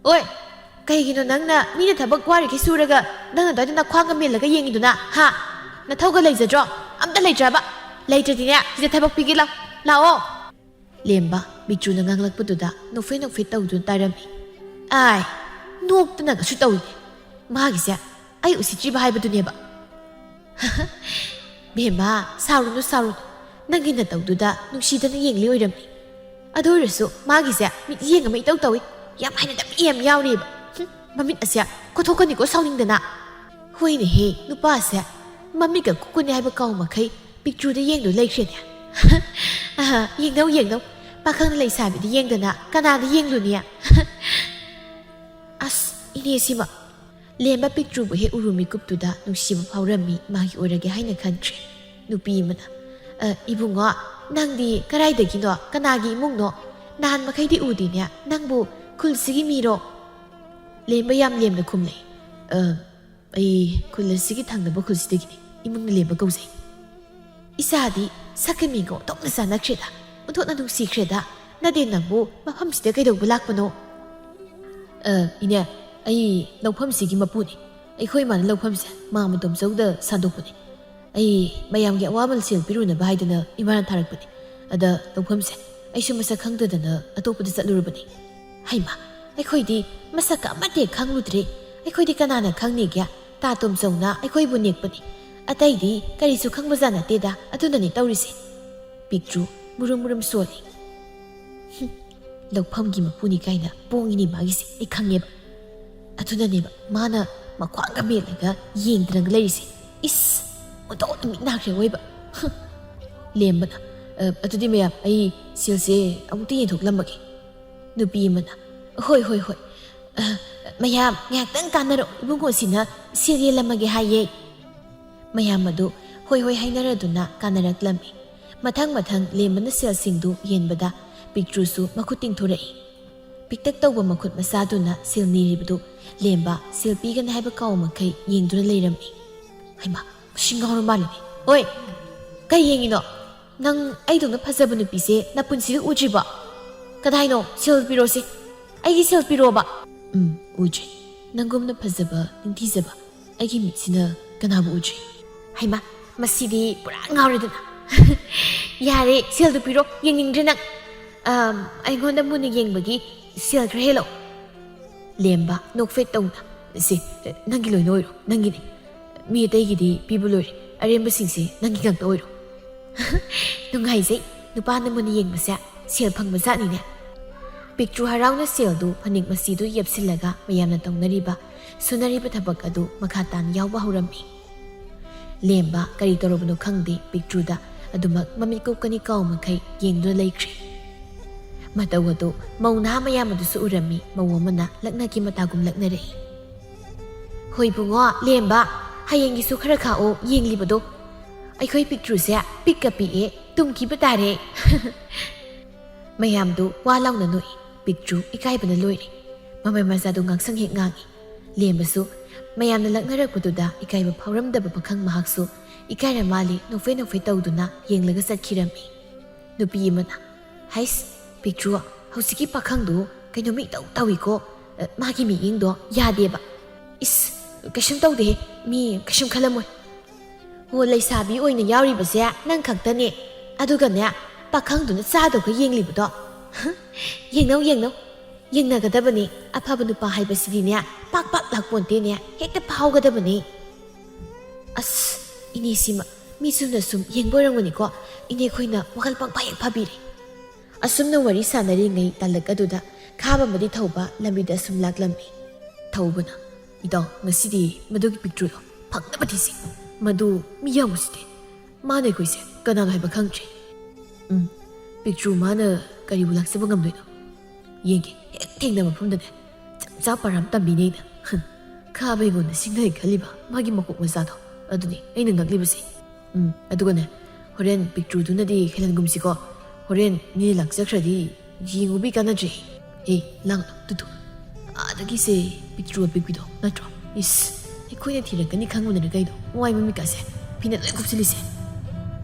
ꯑꯣꯏ, ꯀꯩꯒꯤꯅꯣ ꯅꯪꯅ ꯃꯤꯅ ꯊꯕꯛ ꯋꯥꯔꯤꯈꯩ ꯁꯨꯔꯒ ꯅꯪꯅ ꯑꯗꯨꯋꯥꯏꯗ ꯅꯈ꯭ꯋꯥꯡꯒ ꯃꯦꯠꯂꯒ ꯌꯦꯡꯉꯤꯗꯨꯅ? ꯍꯥ? ꯅꯊꯧꯒ ꯂꯩꯖꯗ꯭ꯔꯣ? ꯑꯝꯇ ꯂꯩꯇ꯭ꯔꯕ? ꯂꯩꯇ꯭ꯔꯗꯤꯅꯦ ꯁꯤꯗ ꯊꯕꯛ ꯄꯤꯒꯦ, ꯂꯥꯛꯑꯣ꯫ ꯂꯦꯝꯕ ꯄꯤꯛꯇ꯭ꯔꯨꯅ ꯉꯥꯡꯂꯛꯄꯗꯨꯗ ꯅꯣꯛꯐꯦꯠ ꯇꯧꯗꯨꯅ ꯇꯥꯔꯝꯃꯤ꯫ ꯑꯥꯏ, ꯅꯣꯛꯇꯅꯒꯁꯨ ꯇꯧꯏꯅꯦ, ꯃꯥꯒꯤꯁꯦ ꯑꯩ ꯎꯁꯤꯠꯇ꯭ꯔꯤꯕ ꯍꯥꯏꯕꯗꯨꯅꯦꯕ꯫ ꯕꯦꯝꯃ, ꯁꯥꯎꯔꯨꯅꯨ, ꯅꯪꯒꯤ ꯅꯇꯧꯗꯨꯗ ꯅꯨꯡꯁꯤꯗꯅ ꯌꯦꯡꯂꯤ ꯑꯣꯏꯔꯝꯅꯤ꯫ ꯑꯗꯨ ꯑꯣꯏꯔꯁꯨ ꯃꯥꯒꯤꯁꯦ ꯃꯤꯠꯌꯦꯡ ꯑꯃ ꯏꯇꯧ ꯇꯧꯏ, ꯌꯥꯝ ꯍꯩꯅꯗꯕ ꯌꯥꯝ ꯌꯥꯎꯔꯤꯕ꯫ ꯃꯃꯤꯠ ꯑꯁꯦ ꯀꯣꯊꯣꯛꯀꯅꯤꯀꯣ ꯁꯥꯎꯅꯤꯡꯗꯅ꯫ ꯍꯣꯏꯅꯦꯍꯦ, ꯅꯨꯄꯥꯁꯦ ꯃꯃꯤꯠꯀ ꯀꯨꯛꯀꯅꯤ ꯍꯥꯏꯕ ꯀꯥꯎ ꯃꯈꯩ ꯄꯤꯛꯇ꯭ꯔꯨꯗ ꯌꯦꯡꯗꯨ ꯂꯩꯈ꯭ꯔꯦꯅꯦ꯫ ꯌꯦꯡꯅꯧ, ꯄꯥꯈꯪꯅ ꯂꯩꯁꯥꯕꯤꯗ ꯌꯦꯡꯗꯅ ꯀꯅꯥꯗ ꯌꯦꯡꯂꯨꯅꯤ? ꯑꯁ ꯏꯅꯦꯁꯤꯃ꯫ ꯂꯦꯝꯕ ꯄꯤꯛꯇ꯭ꯔꯨꯕꯨ ꯍꯦꯛ ꯎꯔꯨ ꯃꯤꯀꯨꯞꯇꯨꯗ ꯅꯨꯡꯁꯤꯕ ꯐꯥꯎꯔꯝꯃꯤ꯫ ꯃꯥꯒꯤ ꯑꯣꯏꯔꯒꯦ ꯍꯥꯏꯅ ꯈꯟꯈ꯭ꯔꯦ꯫ ꯅꯨꯄꯤ ꯑꯃꯅ, ꯏꯕꯨꯡꯉꯣ, ꯅꯪꯗꯤ ꯀꯗꯥꯏꯗꯒꯤꯅꯣ? ꯀꯅꯥꯒꯤ ꯏꯃꯨꯡꯅꯣ? ꯅꯍꯥꯟ ꯃꯈꯩꯗꯤ ꯎꯗꯦꯅꯦ, ꯅꯪꯕꯨ ꯈꯨꯜꯁꯤꯒꯤ ꯃꯤꯔꯣ? ꯂꯦꯝꯕ ꯌꯥꯝ ꯂꯦꯝꯅ ꯈꯨꯝꯂꯦ, ꯑꯩ ꯈꯨꯜ ꯑꯁꯤꯒꯤ ꯊꯪꯅꯕ ꯈꯨꯜꯁꯤꯗꯒꯤꯅꯤ, ꯏꯃꯨꯡꯅ ꯂꯦꯝꯕ ꯀꯧꯖꯩ꯫ ꯏꯆꯥꯗꯤ ꯁꯛꯀ ꯃꯤꯒ ꯑꯣꯟꯊꯣꯛꯅ ꯆꯥꯟꯅꯈ꯭ꯔꯦꯗ, ꯑꯣꯟꯊꯣꯛꯅ ꯅꯨꯡꯁꯤꯈ꯭ꯔꯦꯗ꯫ ꯅꯗꯦ ꯅꯪꯕꯨ ꯃꯐꯝꯁꯤꯗ ꯀꯩꯗꯧꯕ ꯂꯥꯛꯄꯅꯣ? ꯏꯅꯦ, ꯑꯩ ꯂꯧꯐꯝꯁꯤꯒꯤ ꯃꯄꯨꯅꯤ꯫ ꯑꯩꯈꯣꯏ ꯏꯃꯥꯅ ꯂꯧꯐꯝꯁꯦ ꯃꯥꯝꯃ ꯇꯣꯝꯆꯧꯗ ꯁꯥꯟꯗꯣꯛꯄꯅꯤ꯫ ꯑꯩ ꯃꯌꯥꯝꯒꯤ ꯑꯋꯥꯃꯜ ꯁꯦꯜ ꯄꯤꯔꯨꯅꯕ ꯍꯥꯏꯗꯅ ꯏꯃꯥꯅ ꯊꯥꯔꯛꯄꯅꯤ꯫ ꯑꯗ ꯂꯧꯐꯝꯁꯦ ꯑꯩꯁꯨ ꯃꯁꯛ ꯈꯪꯗꯗꯅ ꯑꯇꯣꯞꯄꯗ ꯆꯠꯂꯨꯔꯕꯅꯤ꯫ ꯍꯩꯃꯥ, ꯑꯩꯈꯣꯏꯗꯤ ꯃꯁꯛꯀ ꯑꯃꯠꯇ ꯈꯪꯂꯨꯗ꯭ꯔꯦ꯫ ꯑꯩꯈꯣꯏꯗꯤ ꯀꯅꯥꯅ ꯈꯪꯅꯤꯒꯦ? ꯇꯥ ꯇꯣꯝꯆꯧꯅ ꯑꯩꯈꯣꯏꯕꯨ ꯅꯦꯛꯄꯅꯤ, ꯑꯇꯩꯗꯤ ꯀꯔꯤꯁꯨ ꯈꯪꯕꯖꯥꯠ ꯅꯠꯇꯦꯗ, ꯑꯗꯨꯅꯅꯤ ꯇꯧꯔꯤꯁꯦ꯫ ꯄꯤꯛꯇ꯭ꯔꯨ ꯃꯨꯔꯨꯝ ꯁꯣꯜꯂꯤ꯫ ꯂꯧꯐꯝꯒꯤ ꯃꯄꯨꯅꯤ ꯀꯥꯏꯅ ꯄꯣꯡꯉꯤꯅꯤ ꯃꯥꯒꯤꯁꯦ, ꯑꯩ ꯈꯪꯉꯦꯕ꯫ ꯑꯗꯨꯅꯅꯦꯕ ꯃꯥꯅ ꯃꯈ꯭ꯋꯥꯡꯒ ꯃꯦꯠꯂꯒ ꯌꯦꯡꯗꯅꯒ ꯂꯩꯔꯤꯁꯦ꯫ ꯏꯁ, ꯑꯣꯟꯊꯣꯛꯅ ꯃꯤꯠ ꯅꯥꯈ꯭ꯔꯦ ꯑꯣꯏꯕ꯫ ꯂꯦꯝꯕꯅ, ꯑꯗꯨꯗꯤ ꯃꯌꯥꯝ, ꯑꯩ ꯁꯦꯜꯁꯦ ꯑꯃꯨꯛꯇ ꯌꯦꯡꯊꯣꯛꯂꯝꯃꯒꯦ꯫ ꯅꯨꯄꯤ ꯑꯃꯅ, ꯍꯣꯏ, ꯃꯌꯥꯝ ꯉꯥꯏꯍꯥꯛꯇꯪ ꯀꯥꯟꯅꯔꯛꯑꯣ, ꯏꯕꯨꯡꯉꯣꯁꯤꯅ ꯁꯦꯜ ꯌꯦꯜꯂꯝꯃꯒꯦ ꯍꯥꯏꯌꯦ꯫ ꯃꯌꯥꯝ ꯑꯗꯨ ꯍꯣꯏ ꯍꯥꯏꯅꯔꯗꯨꯅ ꯀꯥꯟꯅꯔꯛꯂꯝꯃꯤ꯫ ꯃꯊꯪ ꯂꯦꯝꯕꯅ ꯁꯦꯜꯁꯤꯡꯗꯨ ꯌꯦꯟꯕꯗ ꯄꯤꯛꯇ꯭ꯔꯨꯁꯨ ꯃꯈꯨꯠ ꯇꯤꯡꯊꯣꯔꯛꯏ꯫ ꯄꯤꯛꯇꯛ ꯇꯧꯕ ꯃꯈꯨꯠ ꯃꯆꯥꯗꯨꯅ ꯁꯦꯜ ꯅꯤꯔꯤꯕꯗꯨ ꯂꯦꯝꯕ ꯁꯦꯜ ꯄꯤꯒꯅꯤ ꯍꯥꯏꯕ ꯀꯥꯎ ꯃꯈꯩ ꯌꯦꯡꯗꯨꯅ ꯂꯩꯔꯝꯃꯤ꯫ ꯍꯩꯃꯥ, ꯃꯁꯤ ꯉꯥꯎꯔ ꯃꯥꯜꯂꯤꯅꯦ꯫ ꯑꯣꯏ, ꯀꯩ ꯌꯦꯡꯉꯤꯅꯣ? ꯅꯪ ꯑꯩꯗꯧꯅ ꯐꯖꯕ ꯅꯨꯄꯤꯁꯦ ꯅꯄꯨꯟꯁꯤꯗ ꯎꯗ꯭ꯔꯤꯕꯣ? ꯀꯗꯥꯏꯅꯣ? ꯁꯦꯜ ꯄꯤꯔꯣꯁꯤ, ꯑꯩꯒꯤ ꯁꯦꯜ ꯄꯤꯔꯣꯕ꯫ ꯎꯗ꯭ꯔꯤ, ꯅꯪꯒꯨꯝꯅ ꯐꯖꯕ, ꯅꯤꯡꯊꯤꯖꯕ ꯑꯩꯒꯤ ꯃꯤꯠꯁꯤꯅ ꯀꯅꯥꯕꯨ ꯎꯗ꯭ꯔꯤ? ꯍꯩꯃꯥ, ꯃꯁꯤꯗꯤ ꯄꯨꯔꯥ ꯉꯥꯎꯔꯦꯗꯅ꯫ ꯌꯥꯔꯦ, ꯁꯦꯜꯗꯨ ꯄꯤꯔꯣ, ꯌꯦꯡꯅꯤꯡꯗ꯭ꯔꯦ ꯅꯪ꯫ ꯑꯩꯉꯣꯟꯗ ꯃꯨꯟꯅ ꯌꯦꯡꯕꯒꯤ ꯁꯦꯜ ꯈꯔ ꯍꯦꯜꯂꯛꯑꯣ꯫ ꯂꯦꯝꯕ ꯅꯣꯛꯐꯦꯠ ꯇꯧꯅ, ꯁꯤ ꯅꯪꯒꯤ ꯂꯣꯏꯅ ꯑꯣꯏꯔꯣ, ꯅꯪꯒꯤꯅꯤ꯫ ꯃꯤ ꯑꯇꯩꯒꯤꯗꯤ ꯄꯤꯕ ꯂꯣꯏꯔꯦ, ꯑꯔꯦꯝꯕꯁꯤꯡꯁꯦ ꯅꯪꯒꯤ ꯉꯥꯛꯇ ꯑꯣꯏꯔꯣ꯫ ꯅꯨꯡꯉꯥꯏꯖꯩ, ꯅꯨꯄꯥꯅ ꯃꯨꯟꯅ ꯌꯦꯡꯕꯁꯦ ꯁꯦꯜ ꯐꯪꯕ ꯖꯥꯠꯅꯤꯅꯦ꯫ ꯄꯤꯛꯇ꯭ꯔꯨ ꯍꯔꯥꯎꯅ ꯁꯦꯜꯗꯨ ꯐꯅꯦꯛ ꯃꯁꯤꯗꯨ ꯌꯦꯞꯁꯤꯜꯂꯒ ꯃꯌꯥꯝꯅ ꯇꯧꯅꯔꯤꯕ ꯁꯨꯅꯔꯤꯕ ꯊꯕꯛ ꯑꯗꯨ ꯃꯈꯥ ꯇꯥꯅ ꯌꯥꯎꯕ ꯍꯧꯔꯝꯃꯤ꯫ ꯂꯦꯝꯕ ꯀꯔꯤ ꯇꯧꯔꯕꯅꯣ ꯈꯪꯗꯦ, ꯄꯤꯛꯇ꯭ꯔꯨꯗ ꯑꯗꯨꯃꯛ ꯃꯃꯤꯠ ꯀꯨꯞꯀꯅꯤ ꯀꯥꯎ ꯃꯈꯩ ꯌꯦꯡꯗꯨꯅ ꯂꯩꯈ꯭ꯔꯦ꯫ ꯃꯇꯧ ꯑꯗꯨ ꯃꯧ ꯅꯍꯥ ꯃꯌꯥꯝ ꯑꯗꯨꯁꯨ ꯎꯔꯝꯃꯤ꯫ ꯃꯧ ꯑꯃꯅ ꯂꯛꯅꯈꯤ ꯃꯇꯥꯒꯨꯝ ꯂꯛꯅꯔꯛꯏ꯫ ꯍꯣꯏ ꯕꯨꯡꯉꯣ, ꯂꯦꯝꯕ, ꯍꯌꯦꯡꯒꯤꯁꯨ ꯈꯔ ꯈꯥꯛꯑꯣ ꯌꯦꯡꯂꯤꯕꯗꯣ꯫ ꯑꯩꯈꯣꯏ ꯄꯤꯛꯇ꯭ꯔꯨꯁꯦ ꯄꯤꯛꯀ ꯄꯤꯛꯑꯦ, ꯇꯨꯝꯈꯤꯕ ꯇꯥꯔꯦ꯫ ꯃꯌꯥꯝꯗꯨ ꯋꯥ ꯂꯥꯎꯅ ꯅꯣꯛꯏ꯫ ꯄꯤꯛꯇ꯭ꯔꯨ ꯏꯀꯥꯏꯕꯅ ꯂꯣꯏꯔꯦ꯫ ꯃꯃꯩ ꯃꯆꯥꯗꯨ ꯉꯥꯡꯁꯪ ꯍꯦꯛ ꯉꯥꯡꯏ꯫ ꯂꯦꯝꯕꯁꯨ ꯃꯌꯥꯝꯅ ꯂꯛꯅꯔꯛꯄꯗꯨꯗ ꯏꯀꯥꯏꯕ ꯐꯥꯎꯔꯝꯗꯕ ꯄꯥꯈꯪ ꯃꯍꯥꯛꯁꯨ ꯏꯀꯥꯏꯔ ꯃꯥꯜꯂꯤ ꯅꯣꯛꯐꯦ ꯅꯣꯛꯐꯦ ꯇꯧꯗꯨꯅ ꯌꯦꯡꯂꯒ ꯆꯠꯈꯤꯔꯝꯃꯤ꯫ ꯅꯨꯄꯤ ꯑꯃꯅ ꯍꯩꯁ ꯄꯤꯛꯇ꯭ꯔꯨ ꯍꯧꯖꯤꯛꯀꯤ ꯄꯥꯈꯪꯗꯨ ꯀꯩꯅꯣꯝꯃ ꯏꯇꯧ ꯇꯧꯏꯀꯣ ꯃꯥꯒꯤ ꯃꯤꯠꯌꯦꯡꯗꯣ ꯌꯥꯗꯦꯕ꯫ ꯏꯁ ꯀꯩꯁꯨꯝ ꯇꯧꯗꯦꯍꯦ ꯃꯤ ꯀꯩꯁꯨꯝ ꯈꯜꯂꯝꯃꯣꯏ꯫ ꯍꯣ ꯂꯩꯁꯥꯕꯤ ꯑꯣꯏꯅ ꯌꯥꯎꯔꯤꯕꯁꯦ ꯅꯪ ꯈꯛꯇꯅꯦ ꯑꯗꯨꯒꯅꯦ ꯄꯥꯈꯪꯗꯨꯅ ꯆꯥꯗꯧꯒ ꯌꯦꯡꯂꯤꯕꯗꯣ ꯌꯦꯡꯅꯧ ꯌꯦꯡꯅꯧ ꯌꯦꯡꯅꯒꯗꯕꯅꯤ ꯑꯐꯕ ꯅꯨꯄꯥ ꯍꯥꯏꯕꯁꯤꯗꯤꯅꯦ ꯄꯥꯛ ꯄꯥꯛ ꯂꯥꯛꯄꯣꯟꯇꯦꯅꯦ ꯍꯦꯛꯇ ꯐꯥꯎꯒꯗꯕꯅꯤ꯫ ꯑꯁ ꯏꯅꯦꯁꯤꯃ ꯃꯤ ꯆꯨꯝꯅ ꯁꯨꯝ ꯌꯦꯡꯕ ꯑꯣꯏꯔꯝꯒꯅꯤꯀꯣ ꯏꯅꯦ ꯈꯣꯏꯅ ꯋꯥꯈꯜ ꯄꯪꯐꯥ ꯍꯦꯛ ꯐꯥꯕꯤꯔꯦ꯫ ꯑꯁꯨꯝꯅ ꯋꯥꯔꯤ ꯁꯥꯟꯅꯔꯤꯉꯩ ꯇꯥꯂꯛ ꯑꯗꯨꯗ ꯈꯥꯕ ꯑꯃꯗꯤ ꯊꯧꯕ ꯂꯝꯕꯤꯗ ꯁꯨꯝ ꯂꯥꯛꯂꯝꯃꯤ꯫ ꯊꯧꯕꯅ ꯏꯇꯥꯎ ꯉꯁꯤꯗꯤ ꯃꯗꯨꯒꯤ ꯄꯤꯛꯇ꯭ꯔꯨꯗꯣ ꯐꯪꯅꯕ ꯊꯤꯁꯤ ꯃꯗꯨ ꯃꯤ ꯌꯥꯝꯕꯁꯤꯗꯤ ꯃꯥꯅ ꯑꯩꯈꯣꯏꯁꯦ ꯀꯅꯥꯅꯣ ꯍꯥꯏꯕ ꯈꯪꯗ꯭ꯔꯦ꯫ ꯄꯤꯛꯇ꯭ꯔꯨ ꯃꯥꯅ ꯀꯔꯤꯕꯨ ꯂꯥꯛꯆꯕ ꯉꯝꯗꯣꯏꯅꯣ ꯌꯦꯡꯒꯦ ꯍꯦꯛ ꯊꯦꯡꯅ ꯃꯐꯝꯗꯅꯦ ꯆꯞ ꯆꯥ ꯄꯥꯔꯥꯝ ꯇꯝꯕꯤꯅꯦ ꯑꯩꯅ ꯈꯥꯕ ꯑꯩꯉꯣꯟꯗ ꯁꯤꯡꯅꯩ ꯈꯜꯂꯤꯕ ꯃꯥꯒꯤ ꯃꯀꯣꯛ ꯃꯆꯥꯗꯣ ꯑꯗꯨꯅꯤ ꯑꯩꯅ ꯉꯛꯂꯤꯕꯁꯤ꯫ ꯑꯗꯨꯒꯅꯦ ꯍꯣꯔꯦꯟ ꯄꯤꯛꯇ꯭ꯔꯨꯗꯨꯅꯗꯤ ꯍꯦꯜꯍꯟꯒꯨꯝꯁꯤꯀꯣ ꯍꯣꯔꯦꯟ ꯃꯤꯅ ꯂꯥꯛꯆꯈ꯭ꯔꯗꯤ ꯌꯦꯡꯉꯨꯕꯤ ꯀꯥꯟꯅꯗ꯭ꯔꯦ꯫ ꯂꯥꯡꯅꯣ ꯇꯨꯇꯨ ꯑꯥꯗꯒꯤꯁꯦ ꯄꯤꯛꯇ꯭ꯔꯨ ꯑꯄꯤꯛꯄꯤꯗꯣ ꯅꯠꯇ꯭ꯔꯣ ꯏꯁ ꯑꯩꯈꯣꯏꯅ ꯊꯤꯔꯛꯀꯅꯤ ꯈꯪꯕꯗꯅ ꯀꯩꯅꯣ ꯃꯋꯥꯏ ꯃꯃꯤꯠꯀꯥꯁꯦ ꯐꯤꯅ ꯂꯣꯏ ꯀꯨꯞꯁꯤꯜꯂꯤꯁꯦ꯫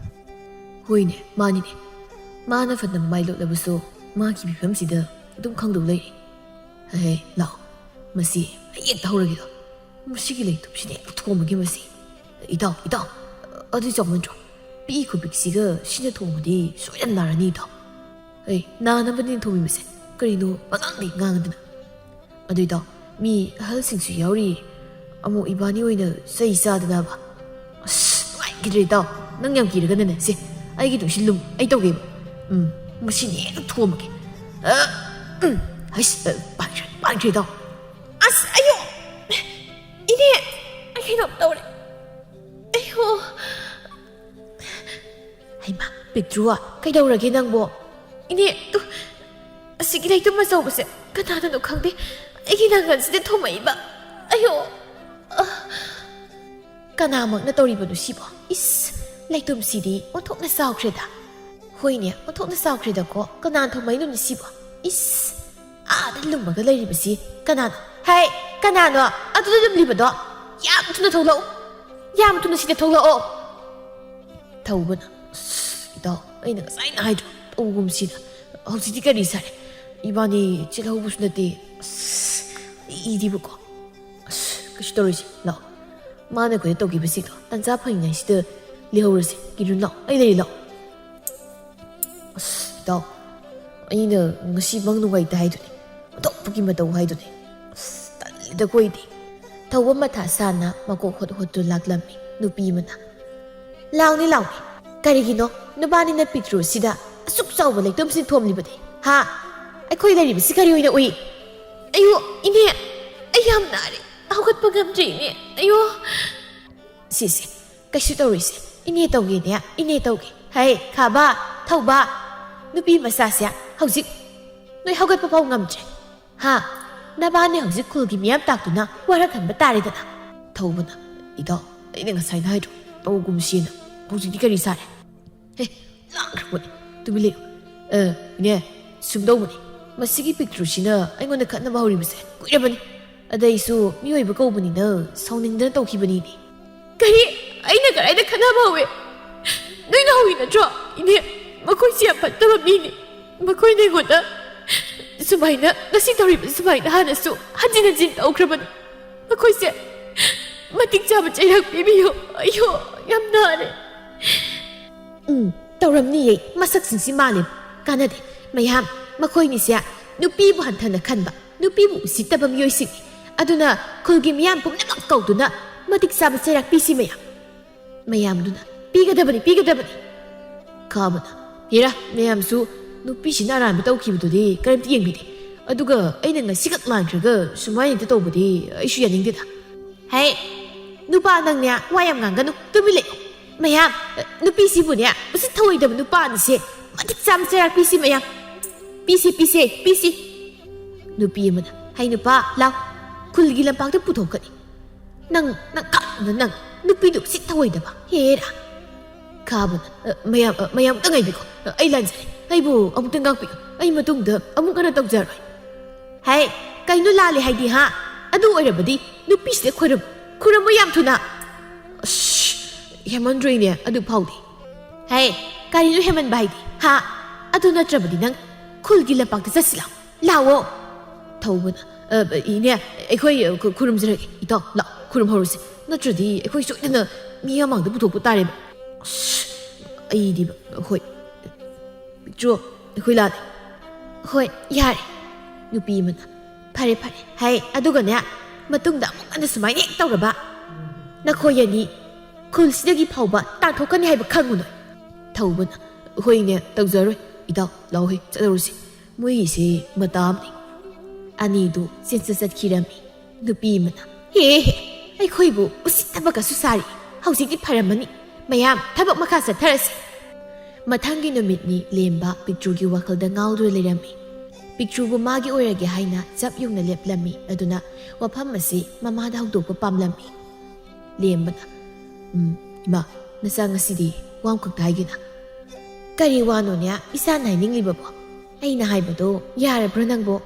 ꯍꯣꯏꯅꯦ ꯃꯥꯅꯤꯅꯦ ꯃꯥꯅ ꯐꯅ ꯃꯥꯏ ꯂꯣꯠꯂꯕꯁꯨ ꯃꯥꯒꯤ ꯐꯤꯕꯝꯁꯤꯗ ꯑꯗꯨꯝ ꯈꯪꯗꯧ ꯂꯩꯔꯤ꯫ ꯂꯥꯛꯑꯣ ꯃꯁꯤ ꯑꯩ ꯍꯦꯛꯇ ꯍꯧꯔꯒꯦꯗꯣ ꯃꯁꯤꯒꯤ ꯂꯩꯇꯨꯞꯁꯤꯅ ꯍꯦꯛ ꯊꯣꯡꯕꯒꯤ ꯃꯁꯤ ꯏꯇꯥꯎ ꯑꯗꯨ ꯆꯥꯎꯃꯟꯗ꯭ꯔꯣ ꯄꯤꯛꯏ ꯈꯨꯄꯤꯛꯁꯤꯒ ꯁꯤꯅ ꯊꯣꯡꯕꯗꯤ ꯁꯣꯏꯗꯅ ꯅꯥꯔꯅꯤ ꯏꯇꯥꯎ꯫ ꯅꯥꯅꯕꯅꯤ ꯊꯣꯡꯃꯤꯕꯁꯦ ꯀꯔꯤꯅꯣ ꯄꯉꯥꯡꯗꯤ ꯉꯥꯡꯉꯗꯅ꯫ ꯑꯗꯨ ꯏꯇꯥꯎ ꯃꯤ ꯑꯍꯜꯁꯤꯡꯁꯨ ꯌꯥꯎꯔꯤ ꯑꯃꯨꯛ ꯏꯕꯥꯅꯤ ꯑꯣꯏꯅ ꯆꯩ ꯆꯥꯗꯅꯕ ꯑꯁ ꯅꯨꯡꯉꯥꯏꯈꯤꯗ꯭ꯔꯦ ꯏꯇꯥꯎ ꯅꯪ ꯌꯥꯝ ꯀꯤꯔꯒꯅꯅꯦ ꯁꯦ ꯑꯩꯒꯤ ꯅꯨꯡꯁꯤ ꯂꯨꯝ ꯑꯩ ꯇꯧꯒꯦꯕ ꯃꯁꯤꯅ ꯍꯦꯛ ꯊꯣꯝꯃꯒꯦ ꯍꯩꯁ ꯄꯥꯏꯈ꯭ꯔꯦ ꯏꯇꯥꯎ꯫ ꯑꯁ ꯑꯌꯣ ꯏꯅꯦ ꯑꯩ ꯀꯩꯅꯣꯝ ꯇꯧꯔꯦ ꯑꯌꯣ꯫ ꯍꯩꯃꯥ ꯄꯤꯛꯇ꯭ꯔꯨ ꯀꯩꯗꯧꯔꯒꯦ ꯅꯪꯕꯣ? ꯏꯅꯦ ꯑꯁꯤꯒꯤ ꯂꯩꯇꯨꯝ ꯑꯆꯧꯕꯁꯦ ꯀꯅꯥꯅꯅꯣ ꯈꯪꯗꯦ ꯑꯩꯒꯤ ꯅꯥꯡꯒꯟꯁꯤꯗ ꯊꯣꯝꯃꯛꯏꯕ ꯑꯌꯣ꯫ ꯀꯅꯥꯃꯛꯅ ꯇꯧꯔꯤꯕꯅꯣ ꯁꯤꯕꯣ? ꯏꯁ ꯂꯩꯇꯨꯝꯁꯤꯗꯤ ꯑꯣꯟꯊꯣꯛꯅ ꯆꯥꯎꯈ꯭ꯔꯦꯗ꯫ ꯍꯣꯏꯅꯦ ꯑꯣꯟꯊꯣꯛꯅ ꯆꯥꯎꯈ꯭ꯔꯦꯗꯀꯣ ꯀꯅꯥꯅ ꯊꯣꯝꯃꯛꯏꯅꯣ ꯁꯤꯕꯣ? ꯏꯁ ꯑꯥꯗ ꯂꯨꯝꯃꯒ ꯂꯩꯔꯤꯕꯁꯤ ꯀꯅꯥꯅꯣ? ꯍꯥꯏ ꯀꯅꯥꯅꯣ ꯑꯗꯨꯗ ꯂꯨꯝꯂꯤꯕꯗꯣ? ꯌꯥꯝ ꯊꯨꯅ ꯊꯣꯛꯂꯛꯎ ꯌꯥꯝ ꯊꯨꯅ ꯁꯤꯗ ꯊꯣꯛꯂꯛꯑꯣ꯫ ꯊꯧꯕꯅ ꯏꯇꯥꯎ ꯑꯩꯅ ꯉꯁꯥꯏꯅ ꯍꯥꯏꯗ꯭ꯔꯣ ꯇꯧꯒꯨꯝꯁꯤꯅ ꯍꯧꯖꯤꯛꯇꯤ ꯀꯔꯤ ꯁꯥꯔꯦ ꯏꯕꯥꯅꯤ ꯆꯦꯜꯍꯧꯕꯁꯨ ꯅꯠꯇꯦ ꯏꯗꯤꯕꯀꯣ ꯀꯩꯁꯨ ꯇꯧꯔꯣꯏꯁꯤ ꯂꯥꯛꯑꯣ ꯃꯥꯅ ꯑꯩꯈꯣꯏꯗ ꯇꯧꯈꯤꯕꯁꯤꯡꯗꯣ ꯇꯟꯖꯥ ꯐꯪꯉꯤꯉꯩꯁꯤꯗ ꯂꯩꯍꯧꯔꯁꯤ ꯀꯤꯔꯨꯅꯨ ꯂꯥꯛꯑꯣ ꯑꯩ ꯂꯩꯔꯤ ꯂꯥꯛꯑꯣ꯫ ꯏꯇꯥꯎ ꯑꯩꯅ ꯉꯁꯤ ꯃꯪ ꯅꯨꯡꯉꯥꯏꯇꯦ ꯍꯥꯏꯗꯨꯅꯤ ꯑꯇꯣꯞꯄꯒꯤ ꯃꯇꯧ ꯍꯥꯏꯗꯨꯅꯤ ꯇꯜꯂꯤꯗ ꯀꯣꯏꯗꯤ꯫ ꯊꯧꯕ ꯃꯊꯥ ꯁꯥꯅ ꯃꯀꯣꯛ ꯍꯣꯠ ꯍꯣꯠꯇꯨ ꯂꯥꯛꯂꯝꯃꯤ ꯅꯨꯄꯤ ꯑꯃꯅ꯫ ꯂꯥꯎꯅꯤ ꯀꯔꯤꯒꯤꯅꯣ ꯅꯨꯕꯥꯅꯤꯅ ꯄꯤꯛꯇ꯭ꯔꯨꯁꯤꯗ ꯑꯁꯨꯛ ꯆꯥꯎꯕ ꯂꯩꯇꯨꯝꯁꯤ ꯊꯣꯝꯂꯤꯕꯗꯤ ꯑꯩꯈꯣꯏ ꯂꯩꯔꯤꯕꯁꯤ ꯀꯔꯤ ꯑꯣꯏꯅ ꯎꯏ? ꯑꯌꯣ ꯏꯅꯦ ꯑꯩ ꯌꯥꯝ ꯅꯥꯔꯦ ꯍꯧꯒꯠꯄ ꯉꯝꯗ꯭ꯔꯦ ꯏꯅꯦ ꯑꯌꯣ꯫ ꯁꯤꯁꯦ ꯀꯩꯁꯨ ꯇꯧꯔꯣꯏꯁꯦ ꯏꯅꯦ ꯇꯧꯒꯦꯅꯦ ꯏꯅꯦ ꯇꯧꯒꯦ꯫ ꯍꯩ ꯈꯥꯕ ꯊꯧꯕ ꯅꯨꯄꯤ ꯃꯆꯥꯁꯦ ꯍꯧꯖꯤꯛ ꯅꯣꯏ ꯍꯧꯒꯠꯄ ꯐꯥꯎ ꯉꯝꯗ꯭ꯔꯦ ꯅꯕꯥꯅꯤ ꯍꯧꯖꯤꯛ ꯈꯨꯜꯒꯤ ꯃꯤꯌꯥꯝ ꯇꯥꯛꯇꯨꯅ ꯋꯥꯔꯛꯍꯟꯕ ꯇꯥꯔꯦꯗꯅ꯫ ꯊꯧꯕꯅ ꯏꯇꯥꯎ ꯑꯩꯅ ꯉꯁꯥꯏꯅ ꯍꯥꯏꯗ꯭ꯔꯣ ꯇꯧꯒꯨꯝꯁꯤꯅ ꯍꯧꯖꯤꯛꯇꯤ ꯀꯔꯤ ꯁꯥꯔꯦ? ꯂꯥꯡꯈ꯭ꯔꯕꯅꯤ ꯇꯨꯃꯤꯟ ꯂꯩꯌꯨ꯫ ꯏꯅꯦ ꯁꯨꯝꯗꯧꯕꯅꯤ ꯃꯁꯤꯒꯤ ꯄꯤꯛꯇ꯭ꯔꯨꯁꯤꯅ ꯑꯩꯉꯣꯟꯗ ꯈꯠꯅꯕ ꯍꯧꯔꯤꯕꯁꯦ ꯀꯨꯏꯔꯕꯅꯤ ꯑꯗꯩꯁꯨ ꯃꯤꯑꯣꯏꯕ ꯀꯧꯕꯅꯤꯅ ꯁꯥꯎꯅꯤꯡꯗꯅ ꯇꯧꯈꯤꯕꯅꯤꯅꯦ꯫ ꯀꯔꯤ ꯑꯩꯅ ꯀꯗꯥꯏꯗ ꯈꯠꯅꯕ ꯍꯧꯋꯦ? ꯅꯣꯏꯅ ꯍꯧꯋꯤ ꯅꯠꯇ꯭ꯔꯣ ꯏꯅꯦ? ꯃꯈꯣꯏꯁꯤ ꯌꯥꯝ ꯐꯠꯇꯕ ꯃꯤꯅꯤ ꯃꯈꯣꯏꯅ ꯑꯩꯉꯣꯟꯗ ꯁꯨꯃꯥꯏꯅ ꯉꯁꯤ ꯇꯧꯔꯤꯕ ꯁꯨꯃꯥꯏꯅ ꯍꯥꯟꯅꯁꯨ ꯍꯟꯖꯤꯟ ꯍꯟꯖꯤꯟ ꯇꯧꯈ꯭ꯔꯕꯅꯤ ꯃꯈꯣꯏꯁꯦ ꯃꯇꯤꯛ ꯆꯥꯕ ꯆꯩꯔꯥꯛ ꯄꯤꯕꯤꯌꯨ ꯑꯌꯣ ꯌꯥꯝ ꯅꯥꯔꯦ꯫ ꯇꯧꯔꯝꯅꯤꯌꯦ ꯃꯁꯛꯁꯤꯡꯁꯤ ꯃꯥꯜꯂꯦ ꯀꯥꯟꯅꯗꯦ ꯃꯌꯥꯝ ꯃꯈꯣꯏꯅꯤꯁꯦ ꯅꯨꯄꯤꯕꯨ ꯍꯟꯊꯅ ꯈꯟꯕ ꯅꯨꯄꯤꯕꯨ ꯎꯁꯤꯠꯇꯕ ꯃꯤꯑꯣꯏꯁꯤꯡꯅꯤ ꯑꯗꯨꯅ ꯈꯨꯜꯒꯤ ꯃꯤꯌꯥꯝ ꯄꯨꯝꯅꯃꯛ ꯀꯧꯗꯨꯅ ꯃꯇꯤꯛ ꯆꯥꯕ ꯆꯩꯔꯥꯛ ꯄꯤꯁꯤ ꯃꯌꯥꯝꯗꯨꯅ ꯄꯤꯒꯗꯕꯅꯤ꯫ ꯈꯥꯕꯅ ꯍꯦꯔꯥ ꯃꯌꯥꯝꯁꯨ ꯅꯨꯄꯤꯁꯤꯅ ꯑꯔꯥꯟꯕ ꯇꯧꯈꯤꯕꯗꯨꯗꯤ ꯀꯔꯤꯝꯇ ꯌꯦꯡꯕꯤꯗꯦ ꯑꯗꯨꯒ ꯑꯩꯅ ꯉꯁꯤꯈꯛ ꯂꯥꯟꯈ꯭ꯔꯒ ꯁꯨꯃꯥꯏꯅ ꯍꯦꯛꯇ ꯇꯧꯕꯗꯤ ꯑꯩꯁꯨ ꯌꯥꯅꯤꯡꯗꯦꯗ꯫ ꯍꯩ ꯅꯨꯄꯥ ꯅꯪꯅꯦ ꯋꯥ ꯌꯥꯝ ꯉꯥꯡꯒꯅꯨ ꯇꯨꯃꯤꯟ ꯂꯩꯌꯨ ꯃꯌꯥꯝ ꯅꯨꯄꯤꯁꯤꯕꯨꯅꯦ ꯎꯁꯤꯠ ꯊꯑꯣꯏꯗꯕ ꯅꯨꯄꯥꯅꯤꯁꯦ ꯃꯇꯤꯛ ꯆꯥꯕ ꯆꯩꯔꯥꯛ ꯄꯤꯁꯤ ꯃꯌꯥꯝ ꯄꯤꯁꯤ꯫ ꯅꯨꯄꯤ ꯑꯃꯅ ꯍꯩ ꯅꯨꯄꯥ ꯂꯥꯎ ꯈꯨꯜꯒꯤ ꯂꯝꯄꯥꯛꯇ ꯄꯨꯊꯣꯛꯀꯅꯤ ꯅꯪ ꯅꯨꯄꯤꯗꯨ ꯎꯁꯤꯠ ꯊꯑꯣꯏꯗꯕ ꯍꯦꯔꯥ꯫ ꯈꯥꯕꯅ ꯃꯌꯥꯝ ꯑꯃꯨꯛꯇ ꯉꯥꯏꯕꯤꯈꯣ ꯑꯩ ꯂꯥꯟꯖꯔꯦ ꯑꯩꯕꯨ ꯑꯃꯨꯛꯇ ꯉꯥꯛꯄꯤꯌꯨ ꯑꯩ ꯃꯇꯨꯡꯗ ꯑꯃꯨꯛ ꯍꯟꯅ ꯇꯧꯖꯔꯣꯏ꯫ ꯍꯩ ꯀꯩꯅꯣ ꯂꯥꯜꯂꯦ ꯑꯗꯨ ꯑꯣꯏꯔꯕꯗꯤ ꯅꯨꯄꯤꯁꯤꯗ ꯈꯨꯔꯝꯃꯨ ꯌꯥꯝ ꯊꯨꯅ꯫ ꯍꯦꯃꯟꯗ꯭ꯔꯤꯅꯦ ꯑꯗꯨ ꯐꯥꯎꯗꯤ ꯍꯦ ꯀꯔꯤꯅꯣ ꯍꯦꯃꯟꯕ ꯍꯥꯏꯗꯤ ꯍꯥ ꯑꯗꯨ ꯅꯠꯇ꯭ꯔꯕꯗꯤ ꯅꯪ ꯈꯨꯜꯒꯤ ꯂꯝꯄꯥꯛꯇ ꯆꯠꯁꯤ ꯂꯥꯛꯑꯣ ꯊꯧꯕꯅ ꯏꯅꯦ ꯑꯩꯈꯣꯏ ꯈꯨꯔꯨꯝꯖꯔꯒꯦ ꯏꯇꯥꯎ ꯂꯥꯛꯑꯣ ꯈꯨꯔꯨꯝꯍꯧꯔꯁꯤ ꯅꯠꯇ꯭ꯔꯗꯤ ꯑꯩꯈꯣꯏ ꯁꯣꯏꯗꯅ ꯃꯤ ꯑꯃꯥꯡꯗ ꯄꯨꯊꯣꯛꯄ ꯇꯥꯔꯦꯕ ꯑꯩꯗꯤ ꯍꯣꯏ ꯄꯤꯛꯇ꯭ꯔꯣ ꯑꯩꯈꯣꯏ ꯂꯥꯛꯑꯦ ꯍꯣꯏ ꯌꯥꯔꯦ ꯅꯨꯄꯤ ꯑꯃꯅ ꯐꯔꯦ ꯐꯔꯦ ꯍꯥꯏ ꯑꯗꯨꯒꯅꯦ ꯃꯇꯨꯡꯗ ꯑꯃꯨꯛ ꯍꯟꯅ ꯁꯨꯃꯥꯏꯅ ꯍꯦꯛ ꯇꯧꯔꯕ ꯅꯈꯣꯏ ꯑꯅꯤ ꯈꯨꯜꯁꯤꯗꯒꯤ ꯐꯥꯎꯕ ꯇꯥꯟꯊꯣꯛꯀꯅꯤ ꯍꯥꯏꯕ ꯈꯪꯉꯨꯅꯣꯏ ꯊꯧꯕꯅ ꯍꯣꯏꯅꯦ ꯇꯧꯖꯔꯣꯏ ꯏꯇꯥꯎ ꯂꯥꯎꯍꯦ ꯆꯠꯂꯨꯔꯁꯤ ꯃꯣꯏꯒꯤꯁꯤ ꯃꯇꯥ ꯑꯃꯅꯤ ꯑꯅꯤꯗꯨ ꯆꯠꯈꯤꯔꯝꯃꯤ ꯅꯨꯄꯤ ꯑꯃꯅ ꯍꯦ ꯑꯩꯈꯣꯏꯕꯨ ꯎꯁꯤꯠꯇꯕꯒꯁꯨ ꯁꯥꯔꯤ ꯍꯧꯖꯤꯛꯇꯤ ꯐꯔꯝꯃꯅꯤ ꯃꯌꯥꯝ ꯊꯕꯛ ꯃꯈꯥ ꯆꯠꯊꯔꯁꯤ ꯃꯊꯪꯒꯤ ꯅꯨꯃꯤꯠꯅꯤ ꯂꯦꯝꯕ ꯄꯤꯛꯇ꯭ꯔꯨꯒꯤ ꯋꯥꯈꯜꯗ ꯉꯥꯎꯗꯨꯅ ꯂꯩꯔꯝꯃꯤ ꯄꯤꯛꯇ꯭ꯔꯨꯕꯨ ꯃꯥꯒꯤ ꯑꯣꯏꯔꯒꯦ ꯍꯥꯏꯅ ꯆꯞ ꯌꯨꯡꯅ ꯂꯦꯞꯂꯝꯃꯤ ꯑꯗꯨꯅ ꯋꯥꯐꯝ ꯑꯁꯤ ꯃꯃꯥꯗ ꯍꯧꯗꯣꯛꯄ ꯄꯥꯝꯂꯝꯃꯤ ꯂꯦꯝꯕꯅ ꯏꯃꯥ ꯅꯆꯥ ꯉꯁꯤꯗꯤ ꯋꯥ ꯑꯃꯈꯛꯇ ꯍꯥꯏꯒꯦꯅ ꯀꯔꯤ ꯋꯥꯅꯣꯅꯦ ꯏꯁꯥꯅ ꯍꯥꯏꯅꯤꯡꯂꯤꯕꯕꯣ ꯑꯩꯅ ꯍꯥꯏꯕꯗꯣ ꯌꯥꯔꯕ꯭ꯔꯣ ꯅꯪꯕꯣ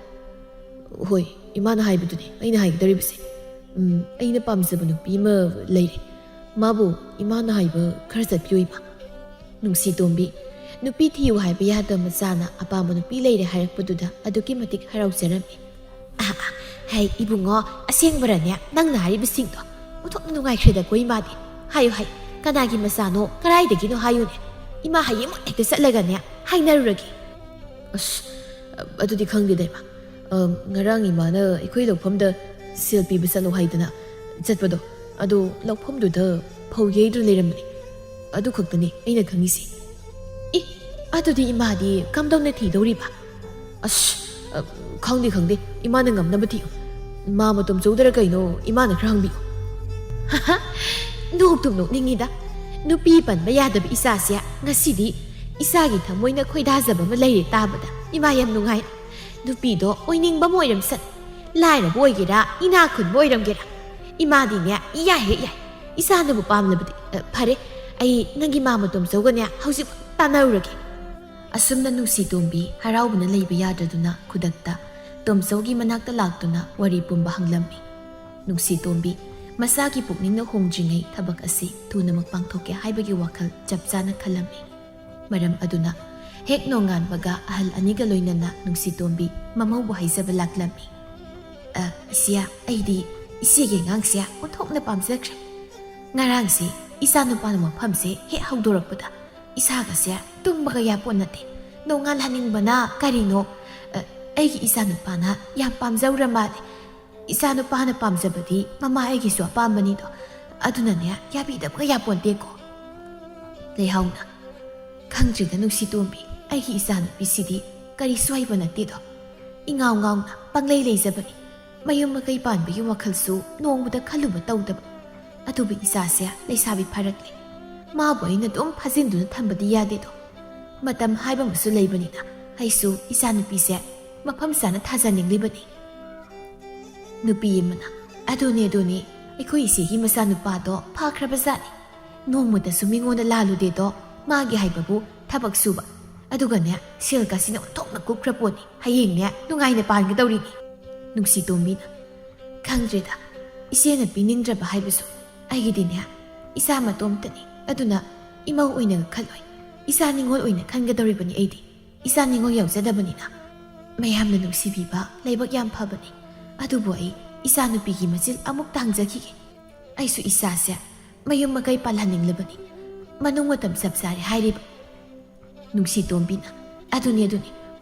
ꯍꯣꯏ ꯏꯃꯥꯅ ꯍꯥꯏꯕꯗꯨꯅꯤ ꯑꯩꯅ ꯍꯥꯏꯒꯗꯧꯔꯤꯕꯁꯦ ꯑꯩꯅ ꯄꯥꯝꯖꯕ ꯅꯨꯄꯤ ꯑꯃ ꯂꯩꯔꯦ ꯃꯥꯕꯨ ꯏꯃꯥꯅ ꯍꯥꯏꯕ ꯈꯔ ꯆꯠꯄꯤꯌꯨ ꯏꯃꯥ ꯅꯨꯡꯁꯤ ꯇꯣꯝꯕꯤ ꯅꯨꯄꯤ ꯊꯤꯌꯨ ꯍꯥꯏꯕ ꯌꯥꯗꯕ ꯃꯆꯥꯅ ꯑꯄꯥꯝꯕ ꯅꯨꯄꯤ ꯂꯩꯔꯦ ꯍꯥꯏꯔꯛꯄꯗꯨꯗ ꯑꯗꯨꯛꯀꯤ ꯃꯇꯤꯛ ꯍꯔꯥꯎꯖꯔꯝꯃꯤ ꯍꯩ ꯏꯕꯨꯡꯉꯣ ꯑꯁꯦꯡꯕꯔꯅꯦ ꯅꯪꯅ ꯍꯥꯏꯔꯤꯕꯁꯤꯡꯗꯣ ꯑꯣꯟꯊꯣꯛꯅ ꯅꯨꯡꯉꯥꯏꯈ꯭ꯔꯦꯗꯀꯣ ꯏꯃꯥꯗꯤ ꯍꯥꯏꯌꯨ ꯀꯅꯥꯒꯤ ꯃꯆꯥꯅꯣ ꯀꯗꯥꯏꯗꯒꯤꯅꯣ ꯍꯥꯏꯌꯨꯅꯦ ꯏꯃꯥ ꯍꯌꯦꯡꯃꯛ ꯍꯦꯛꯇ ꯆꯠꯂꯒꯅꯦ ꯍꯥꯏꯅꯔꯨꯔꯒꯦ ꯑꯗꯨꯗꯤ ꯈꯪꯗꯦꯗ ꯏꯃꯥ ꯉꯔꯥꯡ ꯏꯃꯥꯅ ꯑꯩꯈꯣꯏ ꯂꯧꯐꯝꯗ ꯁꯦꯜ ꯄꯤꯕ ꯆꯠꯂꯣ ꯍꯥꯏꯗꯅ ꯆꯠꯄꯗꯣ ꯑꯗꯣ ꯂꯧꯐꯝꯗꯨꯗ ꯐꯧ ꯌꯩꯗꯨꯅ ꯂꯩꯔꯝꯕꯅꯤ ꯑꯗꯨ ꯈꯛꯇꯅꯤ ꯑꯩꯅ ꯈꯪꯉꯤꯁꯤ ꯑꯗꯨꯗꯤ ꯏꯃꯥꯗꯤ ꯀꯝꯗꯧꯅ ꯊꯤꯗꯧꯔꯤꯕ ꯈꯪꯗꯦ ꯏꯃꯥꯅ ꯉꯝꯅꯕ ꯊꯤꯌꯨ ꯃꯥ ꯃꯇꯣꯝ ꯆꯧꯗꯔ ꯀꯩꯅꯣ ꯏꯃꯥꯅ ꯈꯔ ꯍꯪꯕꯤꯌꯨ ꯅꯣꯛꯇꯨꯝ ꯅꯣꯛꯅꯤꯡꯉꯤꯗ ꯅꯨꯄꯤ ꯄꯟꯕ ꯌꯥꯗꯕ ꯏꯆꯥꯁꯦ ꯉꯁꯤꯗꯤ ꯏꯆꯥꯒꯤ ꯊꯃꯣꯏꯅ ꯈꯣꯏꯗꯥꯖꯕ ꯑꯃ ꯂꯩꯔꯦ ꯇꯥꯕꯗ ꯏꯃꯥ ꯌꯥꯝ ꯅꯨꯡꯉꯥꯏ ꯅꯨꯄꯤꯗꯣ ꯑꯣꯏꯅꯤꯡꯕ ꯑꯃ ꯑꯣꯏꯔꯝꯁꯟ ꯂꯥꯏꯔꯕ ꯑꯣꯏꯒꯦꯔꯥ ꯏꯅꯥꯛ ꯈꯨꯟꯕ ꯑꯣꯏꯔꯝꯒꯦꯔꯥ ꯏꯃꯥꯗꯤꯅꯦ ꯌꯥꯏ ꯏꯆꯥꯅꯕꯨ ꯄꯥꯝꯂꯕꯗꯤ ꯐꯔꯦ ꯑꯩ ꯅꯪꯒꯤ ꯃꯥ ꯃꯇꯣꯝ ꯆꯧꯒꯅꯦ ꯍꯧꯖꯤꯛ ꯇꯥꯟꯅꯔꯨꯔꯒꯦ ꯑꯁꯨꯝꯅ ꯅꯨꯡꯁꯤ ꯇꯣꯝꯕꯤ ꯍꯔꯥꯎꯕꯅ ꯂꯩꯕ ꯌꯥꯗ꯭ꯔꯗꯨꯅ ꯈꯨꯗꯛꯇ ꯇꯣꯝꯆꯧꯒꯤ ꯃꯅꯥꯛꯇ ꯂꯥꯛꯇꯨꯅ ꯋꯥꯔꯤ ꯄꯨꯝꯕ ꯍꯪꯂꯝꯃꯤ ꯅꯨꯡꯁꯤ ꯇꯣꯝꯕꯤ ꯃꯁꯥꯒꯤ ꯄꯨꯛꯅꯤꯡꯅ ꯍꯣꯡꯗ꯭ꯔꯤꯉꯩ ꯊꯕꯛ ꯑꯁꯤ ꯊꯨꯅꯃꯛ ꯄꯥꯡꯊꯣꯛꯀꯦ ꯍꯥꯏꯕꯒꯤ ꯋꯥꯈꯜ ꯆꯞ ꯆꯥꯅ ꯈꯜꯂꯝꯃꯤ ꯃꯔꯝ ꯑꯗꯨꯅ ꯍꯦꯛ ꯅꯣꯡꯉꯥꯟꯕꯒ ꯑꯍꯜ ꯑꯅꯤꯒ ꯂꯣꯏꯅꯅ ꯅꯨꯡꯁꯤ ꯇꯣꯝꯕꯤ ꯃꯃꯧꯕꯨ ꯍꯩꯖꯕ ꯂꯥꯛꯂꯝꯃꯤ ꯏꯆꯦ ꯑꯩꯗꯤ ꯏꯆꯦꯒꯤ ꯑꯉꯥꯡꯁꯦ ꯑꯣꯟꯊꯣꯛꯅ ꯄꯥꯝꯖꯈ꯭ꯔꯦ ꯉꯔꯥꯡꯁꯤ ꯏꯆꯥ ꯅꯨꯄꯥꯅ ꯃꯐꯝꯁꯦ ꯍꯦꯛ ꯍꯧꯗꯣꯔꯛꯄꯗ ꯏꯁꯥꯒꯁꯦ ꯇꯨꯝꯕꯒ ꯌꯥꯄꯣꯠ ꯅꯠꯇꯦ ꯅꯣꯡꯉꯥꯜꯍꯟꯅꯤꯡꯕꯅ ꯀꯔꯤꯅꯣ ꯑꯩꯒꯤ ꯏꯆꯥ ꯅꯨꯄꯥꯅ ꯌꯥꯝ ꯄꯥꯝꯖꯧꯔ ꯃꯥꯜꯂꯦ ꯏꯆꯥ ꯅꯨꯄꯥꯅ ꯄꯥꯝꯖꯕꯗꯤ ꯃꯃꯥ ꯑꯩꯒꯤꯁꯨ ꯑꯄꯥꯝꯕꯅꯤꯗꯣ ꯑꯗꯨꯅꯅꯦ ꯌꯥꯕꯤꯗꯕꯒ ꯌꯥꯄꯣꯟꯇꯦꯀꯣ ꯂꯩꯍꯥꯎꯅ ꯈꯪꯗ꯭ꯔꯤꯗ ꯅꯨꯡꯁꯤ ꯇꯣꯝꯕꯤ ꯑꯩꯒꯤ ꯏꯆꯥ ꯅꯨꯄꯤꯁꯤꯗꯤ ꯀꯔꯤꯁꯨ ꯍꯩꯕ ꯅꯠꯇꯦꯗꯣ ꯏꯉꯥꯎ ꯉꯥꯎꯅ ꯄꯪꯂꯩ ꯂꯩꯖꯕꯅꯤ ꯃꯌꯨꯝ ꯃꯀꯩ ꯄꯥꯟꯕꯒꯤ ꯋꯥꯈꯜꯁꯨ ꯅꯣꯡꯃꯗ ꯈꯜꯂꯨꯕ ꯇꯧꯗꯕ ꯑꯗꯨꯕꯨ ꯏꯆꯥꯁꯦ ꯂꯩꯁꯥꯕꯤ ꯐꯥꯔꯛꯂꯦ ꯃꯥꯕꯨ ꯑꯩꯅ ꯑꯗꯨꯝ ꯐꯥꯖꯤꯟꯗꯨꯅ ꯊꯝꯕꯗꯤ ꯌꯥꯗꯦꯗꯣ ꯃꯇꯝ ꯍꯥꯏꯕ ꯑꯃꯁꯨ ꯂꯩꯕꯅꯤꯅ ꯑꯩꯁꯨ ꯏꯆꯥ ꯅꯨꯄꯤꯁꯦ ꯃꯐꯝ ꯆꯥꯅ ꯊꯥꯖꯅꯤꯡꯂꯤꯕꯅꯤ ꯅꯨꯄꯤ ꯑꯃꯅ ꯑꯗꯨꯅꯦ ꯑꯩꯈꯣꯏ ꯏꯆꯦꯒꯤ ꯃꯆꯥꯅꯨꯄꯥꯗꯣ ꯐꯈ꯭ꯔꯕꯖꯥꯠꯅꯤ ꯅꯣꯡꯃꯗꯁꯨ ꯃꯤꯉꯣꯟꯗ ꯂꯥꯜꯂꯨꯗꯦꯗꯣ ꯃꯥꯒꯤ ꯍꯥꯏꯕꯕꯨ ꯊꯕꯛ ꯁꯨꯕ ꯑꯗꯨꯒꯅꯦ ꯁꯦꯜꯒꯁꯤꯅ ꯑꯣꯟꯊꯣꯛꯅ ꯀꯨꯞꯈ꯭ꯔ ꯄꯣꯠꯅꯤ ꯍꯌꯦꯡꯅꯦ ꯅꯨꯡꯉꯥꯏꯅ ꯄꯥꯟꯒꯗꯧꯔꯤꯅꯤ ꯅꯨꯡꯁꯤ ꯇꯣꯝꯕꯤꯅ ꯈꯪꯗ꯭ꯔꯦꯗ ꯏꯆꯦꯅ ꯄꯤꯅꯤꯡꯗ꯭ꯔꯕ ꯍꯥꯏꯕꯁꯨ ꯑꯩꯒꯤꯗꯤꯅꯦ ꯏꯆꯥ ꯃꯇꯣꯝꯇꯅꯤ ꯑꯗꯨꯅ ꯏꯃꯧ ꯑꯣꯏꯅꯒ ꯈꯜꯂꯣꯏ ꯏꯆꯥ ꯅꯤꯉꯣꯜ ꯑꯣꯏꯅ ꯈꯟꯒꯗꯧꯔꯤꯕꯅꯤ ꯑꯩꯗꯤ ꯏꯆꯥ ꯅꯤꯉꯣꯜ ꯌꯥꯎꯖꯗꯕꯅꯤꯅ ꯃꯌꯥꯝꯅ ꯅꯨꯡꯁꯤꯕꯤꯕ ꯂꯥꯏꯕꯛ ꯌꯥꯝ ꯐꯕꯅꯤ ꯑꯗꯨꯕꯨ ꯑꯩ ꯏꯆꯥ ꯅꯨꯄꯤꯒꯤ ꯃꯆꯤꯜ ꯑꯃꯨꯛꯇ ꯍꯪꯖꯈꯤꯒꯦ ꯑꯩꯁꯨ ꯏꯆꯥꯁꯦ ꯃꯌꯨꯝ ꯃꯀꯩ ꯄꯥꯜꯍꯟꯅꯤꯡꯂꯕꯅꯤ ꯃꯅꯨꯡ ꯃꯇꯝ ꯆꯞ ꯆꯥꯔꯦ ꯍꯥꯏꯔꯤꯕ ꯅꯨꯡꯁꯤ ꯇꯣꯝꯕꯤꯅ ꯑꯗꯨꯅꯤ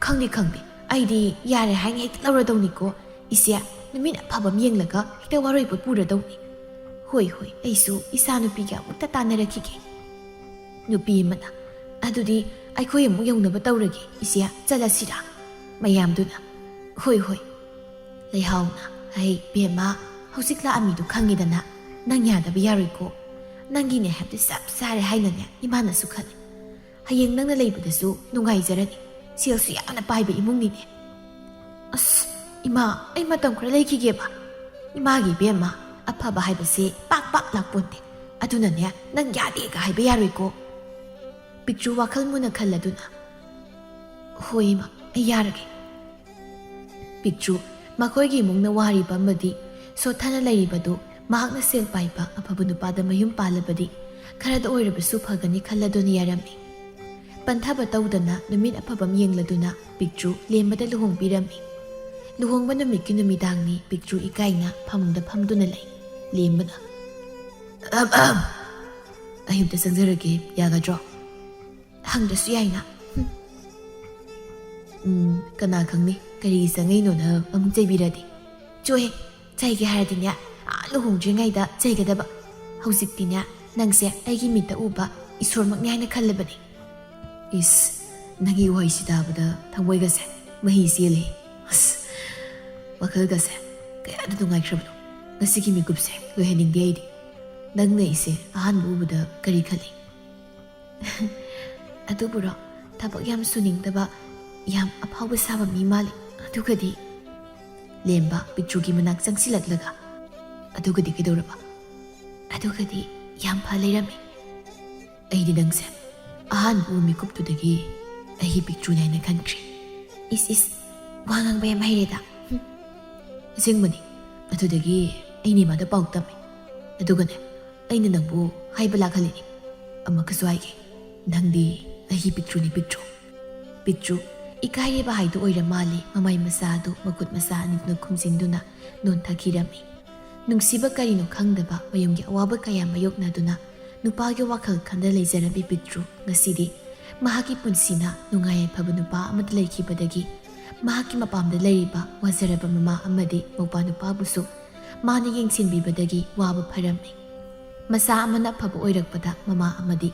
ꯈꯪꯗꯦ ꯑꯩꯗꯤ ꯌꯥꯔꯦ ꯍꯥꯏꯅ ꯍꯦꯛꯇ ꯂꯧꯔꯗꯧꯅꯤꯀꯣ ꯏꯆꯦ ꯅꯨꯃꯤꯠ ꯑꯐꯕ ꯑꯃ ꯌꯦꯡꯂꯒ ꯍꯦꯛꯇ ꯋꯥꯔꯣꯏꯄꯣꯠ ꯄꯨꯔꯗꯧꯅꯤ ꯍꯣꯏ ꯑꯩꯁꯨ ꯏꯆꯥ ꯅꯨꯄꯤꯒ ꯑꯃꯨꯛꯇ ꯇꯥꯟꯅꯔꯛꯈꯤꯒꯦ ꯅꯨꯄꯤ ꯑꯃꯅ ꯑꯗꯨꯗꯤ ꯑꯩꯈꯣꯏ ꯑꯃꯨꯛ ꯌꯧꯅꯕ ꯇꯧꯔꯒꯦ ꯏꯆꯦ ꯆꯠꯂꯁꯤꯔꯥ ꯃꯌꯥꯝꯗꯨꯅ ꯍꯣꯏ ꯂꯩꯍꯥꯎꯅ ꯍꯩ ꯕꯦꯝꯃ ꯍꯧꯖꯤꯛ ꯂꯥꯛꯑꯝꯃꯤꯗꯨ ꯈꯪꯉꯤꯗꯅ ꯅꯪ ꯌꯥꯗꯕ ꯌꯥꯔꯣꯏꯀꯣ ꯅꯪꯒꯤꯅꯦ ꯍꯥꯏꯕꯗꯤ ꯆꯞ ꯆꯥꯔꯦ ꯍꯥꯏꯅꯅꯦ ꯏꯃꯥꯅꯁꯨ ꯈꯜꯂꯤ ꯍꯌꯦꯡ ꯅꯪꯅ ꯂꯩꯕꯗꯁꯨ ꯅꯨꯡꯉꯥꯏꯖꯔꯅꯤ ꯁꯦꯜꯁꯨ ꯌꯥꯝꯅ ꯄꯥꯏꯕ ꯏꯃꯨꯡꯅꯤꯅꯦ ꯏꯃꯥ ꯑꯩ ꯃꯇꯝ ꯈꯔ ꯂꯩꯈꯤꯒꯦꯕ ꯏꯃꯥꯒꯤ ꯕꯦꯝꯃ ꯑꯐꯕ ꯍꯥꯏꯕꯁꯦ ꯄꯥꯛ ꯂꯥꯛꯄꯣꯟꯇꯦ ꯑꯗꯨꯅꯅꯦ ꯅꯪ ꯌꯥꯗꯦꯒ ꯍꯥꯏꯕ ꯌꯥꯔꯣꯏꯀꯣ ꯄꯤꯛꯇ꯭ꯔꯨ ꯋꯥꯈꯜ ꯃꯨꯟꯅ ꯈꯜꯂꯗꯨꯅ ꯍꯣꯏ ꯏꯃꯥ ꯑꯩ ꯌꯥꯔꯒꯦ ꯄꯤꯛꯇ꯭ꯔꯨ ꯃꯈꯣꯏꯒꯤ ꯏꯃꯨꯡꯅ ꯋꯥꯔꯤꯕ ꯑꯃꯗꯤ ꯁꯣꯠꯊꯅ ꯂꯩꯔꯤꯕꯗꯨ ꯃꯍꯥꯛꯅ ꯁꯦꯜ ꯄꯥꯏꯕ ꯑꯐꯕ ꯅꯨꯄꯥꯗ ꯃꯌꯨꯝ ꯄꯥꯜꯂꯕꯗꯤ ꯈꯔꯗ ꯑꯣꯏꯔꯕꯁꯨ ꯐꯒꯅꯤ ꯈꯜꯂꯗꯨꯅ ꯌꯥꯔꯝꯃꯤ꯫ ꯄꯟꯊꯕ ꯇꯧꯗꯅ ꯅꯨꯃꯤꯠ ꯑꯐꯕ ꯌꯦꯡꯂꯗꯨꯅ ꯄꯤꯛꯇ꯭ꯔꯨ ꯂꯦꯝꯕꯗ ꯂꯨꯍꯣꯡꯕꯤꯔꯝꯃꯤ꯫ ꯂꯨꯍꯣꯡꯕ ꯅꯨꯃꯤꯠꯀꯤ ꯅꯨꯃꯤꯗꯥꯡꯅꯤ ꯄꯤꯛꯇ꯭ꯔꯨ ꯏꯀꯥꯏꯅ ꯐꯃꯨꯡꯗ ꯐꯝꯗꯨꯅ ꯂꯩ꯫ ꯂꯦꯝꯕꯅ ꯑꯌꯨꯛꯇ ꯆꯪꯖꯔꯒꯦ ꯌꯥꯒꯗ꯭ꯔꯣ? ꯍꯪꯗ꯭ꯔꯁꯨ ꯌꯥꯏꯅ꯫ ꯀꯅꯥ ꯈꯪꯅꯤ ꯀꯔꯤꯒꯤ ꯆꯪꯉꯩꯅꯣꯅ ꯑꯃꯨꯛ ꯆꯩꯕꯤꯔꯗꯤ? ꯆꯣꯍꯦ, ꯆꯩꯒꯦ ꯍꯥꯏꯔꯗꯤꯅꯦ ꯂꯨꯍꯣꯡꯗ꯭ꯔꯤꯉꯩꯗ ꯆꯩꯒꯗꯕ꯫ ꯍꯧꯖꯤꯛꯇꯤꯅꯦ ꯅꯪꯁꯦ ꯑꯩꯒꯤ ꯃꯤꯠꯇ ꯎꯕ ꯏꯁꯣꯔꯃꯛꯅꯤ ꯍꯥꯏꯅ ꯈꯜꯂꯕꯅꯤ꯫ ꯏꯁ, ꯅꯪꯒꯤ ꯋꯥꯍꯩꯁꯤ ꯇꯥꯕꯗ ꯊꯃꯣꯏꯒꯁꯦ ꯃꯍꯤ ꯆꯦꯜꯂꯤ꯫ ꯑꯁ, ꯋꯥꯈꯜꯒꯁꯦ ꯀꯌꯥꯗ ꯅꯨꯡꯉꯥꯏꯈ꯭ꯔꯕꯅꯣ꯫ ꯉꯁꯤꯒꯤ ꯃꯤꯀꯨꯞꯁꯦ ꯂꯣꯏꯍꯟꯅꯤꯡꯗꯦ ꯑꯩꯗꯤ꯫ ꯅꯪꯅ ꯑꯩꯁꯦ ꯑꯍꯥꯟꯕ ꯎꯕꯗ ꯀꯔꯤ ꯈꯜꯂꯤ? ꯑꯗꯨꯕꯨꯔꯣ, ꯊꯕꯛ ꯌꯥꯝ ꯁꯨꯅꯤꯡꯗꯕ, ꯌꯥꯝ ꯑꯐꯥꯎꯕ ꯁꯥꯕ ꯃꯤ ꯃꯥꯜꯂꯤ꯫ ꯑꯗꯨꯒꯗꯤ ꯂꯦꯝꯕ ꯄꯤꯛꯇ꯭ꯔꯨꯒꯤ ꯃꯅꯥꯛ ꯆꯪꯁꯤꯜꯂꯛꯂꯒ ꯑꯗꯨꯒꯗꯤ ꯀꯩꯗꯧꯔꯕ? ꯑꯗꯨꯒꯗꯤ ꯌꯥꯝ ꯐ ꯂꯩꯔꯝꯃꯤ꯫ ꯑꯩꯗꯤ ꯅꯪꯁꯦ ꯑꯍꯥꯟꯕ ꯎꯕ ꯃꯤꯀꯨꯞꯇꯨꯗꯒꯤ ꯑꯩꯒꯤ ꯄꯤꯛꯇ꯭ꯔꯨꯅꯤ ꯍꯥꯏꯅ ꯈꯟꯈ꯭ꯔꯦ꯫ ꯏꯁ ꯋꯥ ꯉꯥꯡꯕ ꯌꯥꯝ ꯍꯩꯔꯦꯗ꯫ ꯑꯁꯦꯡꯕꯅꯤ, ꯑꯗꯨꯗꯒꯤ ꯑꯩꯅ ꯏꯃꯥꯗ ꯄꯥꯎ ꯇꯝꯃꯤ꯫ ꯑꯗꯨꯒꯅꯦ ꯑꯩꯅ ꯅꯪꯕꯨ ꯍꯥꯏꯕ ꯂꯥꯛꯍꯜꯂꯤꯅꯤ꯫ ꯑꯃꯨꯛꯀꯁꯨ ꯍꯥꯏꯒꯦ, ꯅꯪꯗꯤ ꯑꯩꯒꯤ ꯄꯤꯛꯇ꯭ꯔꯨꯅꯤ ꯄꯤꯛꯇ꯭ꯔꯨ꯫ ꯄꯤꯛꯇ꯭ꯔꯨ ꯏꯀꯥꯏꯔꯤꯕ ꯍꯥꯏꯗꯨ ꯑꯣꯏꯔ ꯃꯥꯜꯂꯤ ꯃꯃꯥꯏ ꯃꯆꯥ ꯑꯗꯨ ꯃꯈꯨꯠ ꯃꯆꯥ ꯑꯅꯤꯗꯨꯅ ꯈꯨꯝꯖꯤꯟꯗꯨꯅ ꯅꯣꯟꯊꯈꯤꯔꯝꯃꯤ꯫ ꯅꯨꯡꯁꯤꯕ ꯀꯔꯤꯅꯣ ꯈꯪꯗꯕ ꯃꯌꯨꯝꯒꯤ ꯑꯋꯥꯕ ꯀꯌꯥ ꯃꯥꯌꯣꯛꯅꯗꯨꯅ ꯅꯨꯄꯥꯒꯤ ꯋꯥꯈꯜ ꯈꯟꯗ ꯂꯩꯖꯔꯝꯃꯤ ꯄꯤꯛꯇ꯭ꯔꯨ ꯉꯁꯤꯗꯤ ꯃꯍꯥꯛꯀꯤ ꯄꯨꯟꯁꯤꯅ ꯅꯨꯡꯉꯥꯏ ꯌꯥꯏꯐꯕ ꯅꯨꯄꯥ ꯑꯃꯗ ꯂꯩꯈꯤꯕꯗꯒꯤ ꯃꯍꯥꯛꯀꯤ ꯃꯄꯥꯝꯗ ꯂꯩꯔꯤꯕ ꯋꯥꯖꯔꯕ ꯃꯃꯥ ꯑꯃꯗꯤ ꯃꯧꯄꯥ ꯅꯨꯄꯥꯕꯨꯁꯨ ꯃꯥꯅ ꯌꯦꯡꯁꯤꯟꯕꯤꯕꯗꯒꯤ ꯋꯥꯕ ꯐꯔꯝꯃꯤ꯫ ꯃꯆꯥ ꯑꯃꯅ ꯑꯐꯕ ꯑꯣꯏꯔꯛꯄꯗ ꯃꯃꯥ ꯑꯃꯗꯤ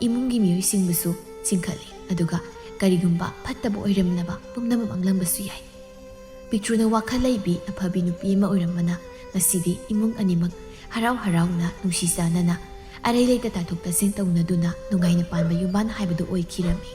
ꯏꯃꯨꯡꯒꯤ ꯃꯤꯑꯣꯏꯁꯤꯡꯕꯨꯁꯨ ꯆꯤꯡꯈꯠꯂꯤ, ꯑꯗꯨꯒ ꯀꯔꯤꯒꯨꯝꯕ ꯐꯠꯇꯕ ꯑꯣꯏꯔꯝꯂꯕ ꯄꯨꯝꯅꯃꯛ ꯃꯥꯡꯂꯝꯕꯁꯨ ꯌꯥꯏ꯫ ꯄꯤꯛꯇ꯭ꯔꯨꯅ ꯋꯥꯈꯜ ꯂꯩꯕꯤ ꯑꯐꯕꯤ ꯅꯨꯄꯤ ꯑꯃ ꯑꯣꯏꯔꯝꯕꯅ ꯉꯁꯤꯗꯤ ꯏꯃꯨꯡ ꯑꯅꯤꯃꯛ ꯍꯔꯥꯎ ꯍꯔꯥꯎꯅ ꯅꯨꯡꯁꯤ ꯆꯥꯟꯅꯅ ꯑꯔꯩ ꯂꯩꯇ ꯇꯥꯊꯣꯛ ꯇꯥꯁꯤꯟ ꯇꯧꯅꯗꯨꯅ ꯅꯨꯡꯉꯥꯏꯅ ꯄꯥꯟꯕ ꯌꯨꯝꯕꯥꯟ ꯍꯥꯏꯕꯗꯨ ꯑꯣꯏꯈꯤꯔꯝꯃꯤ꯫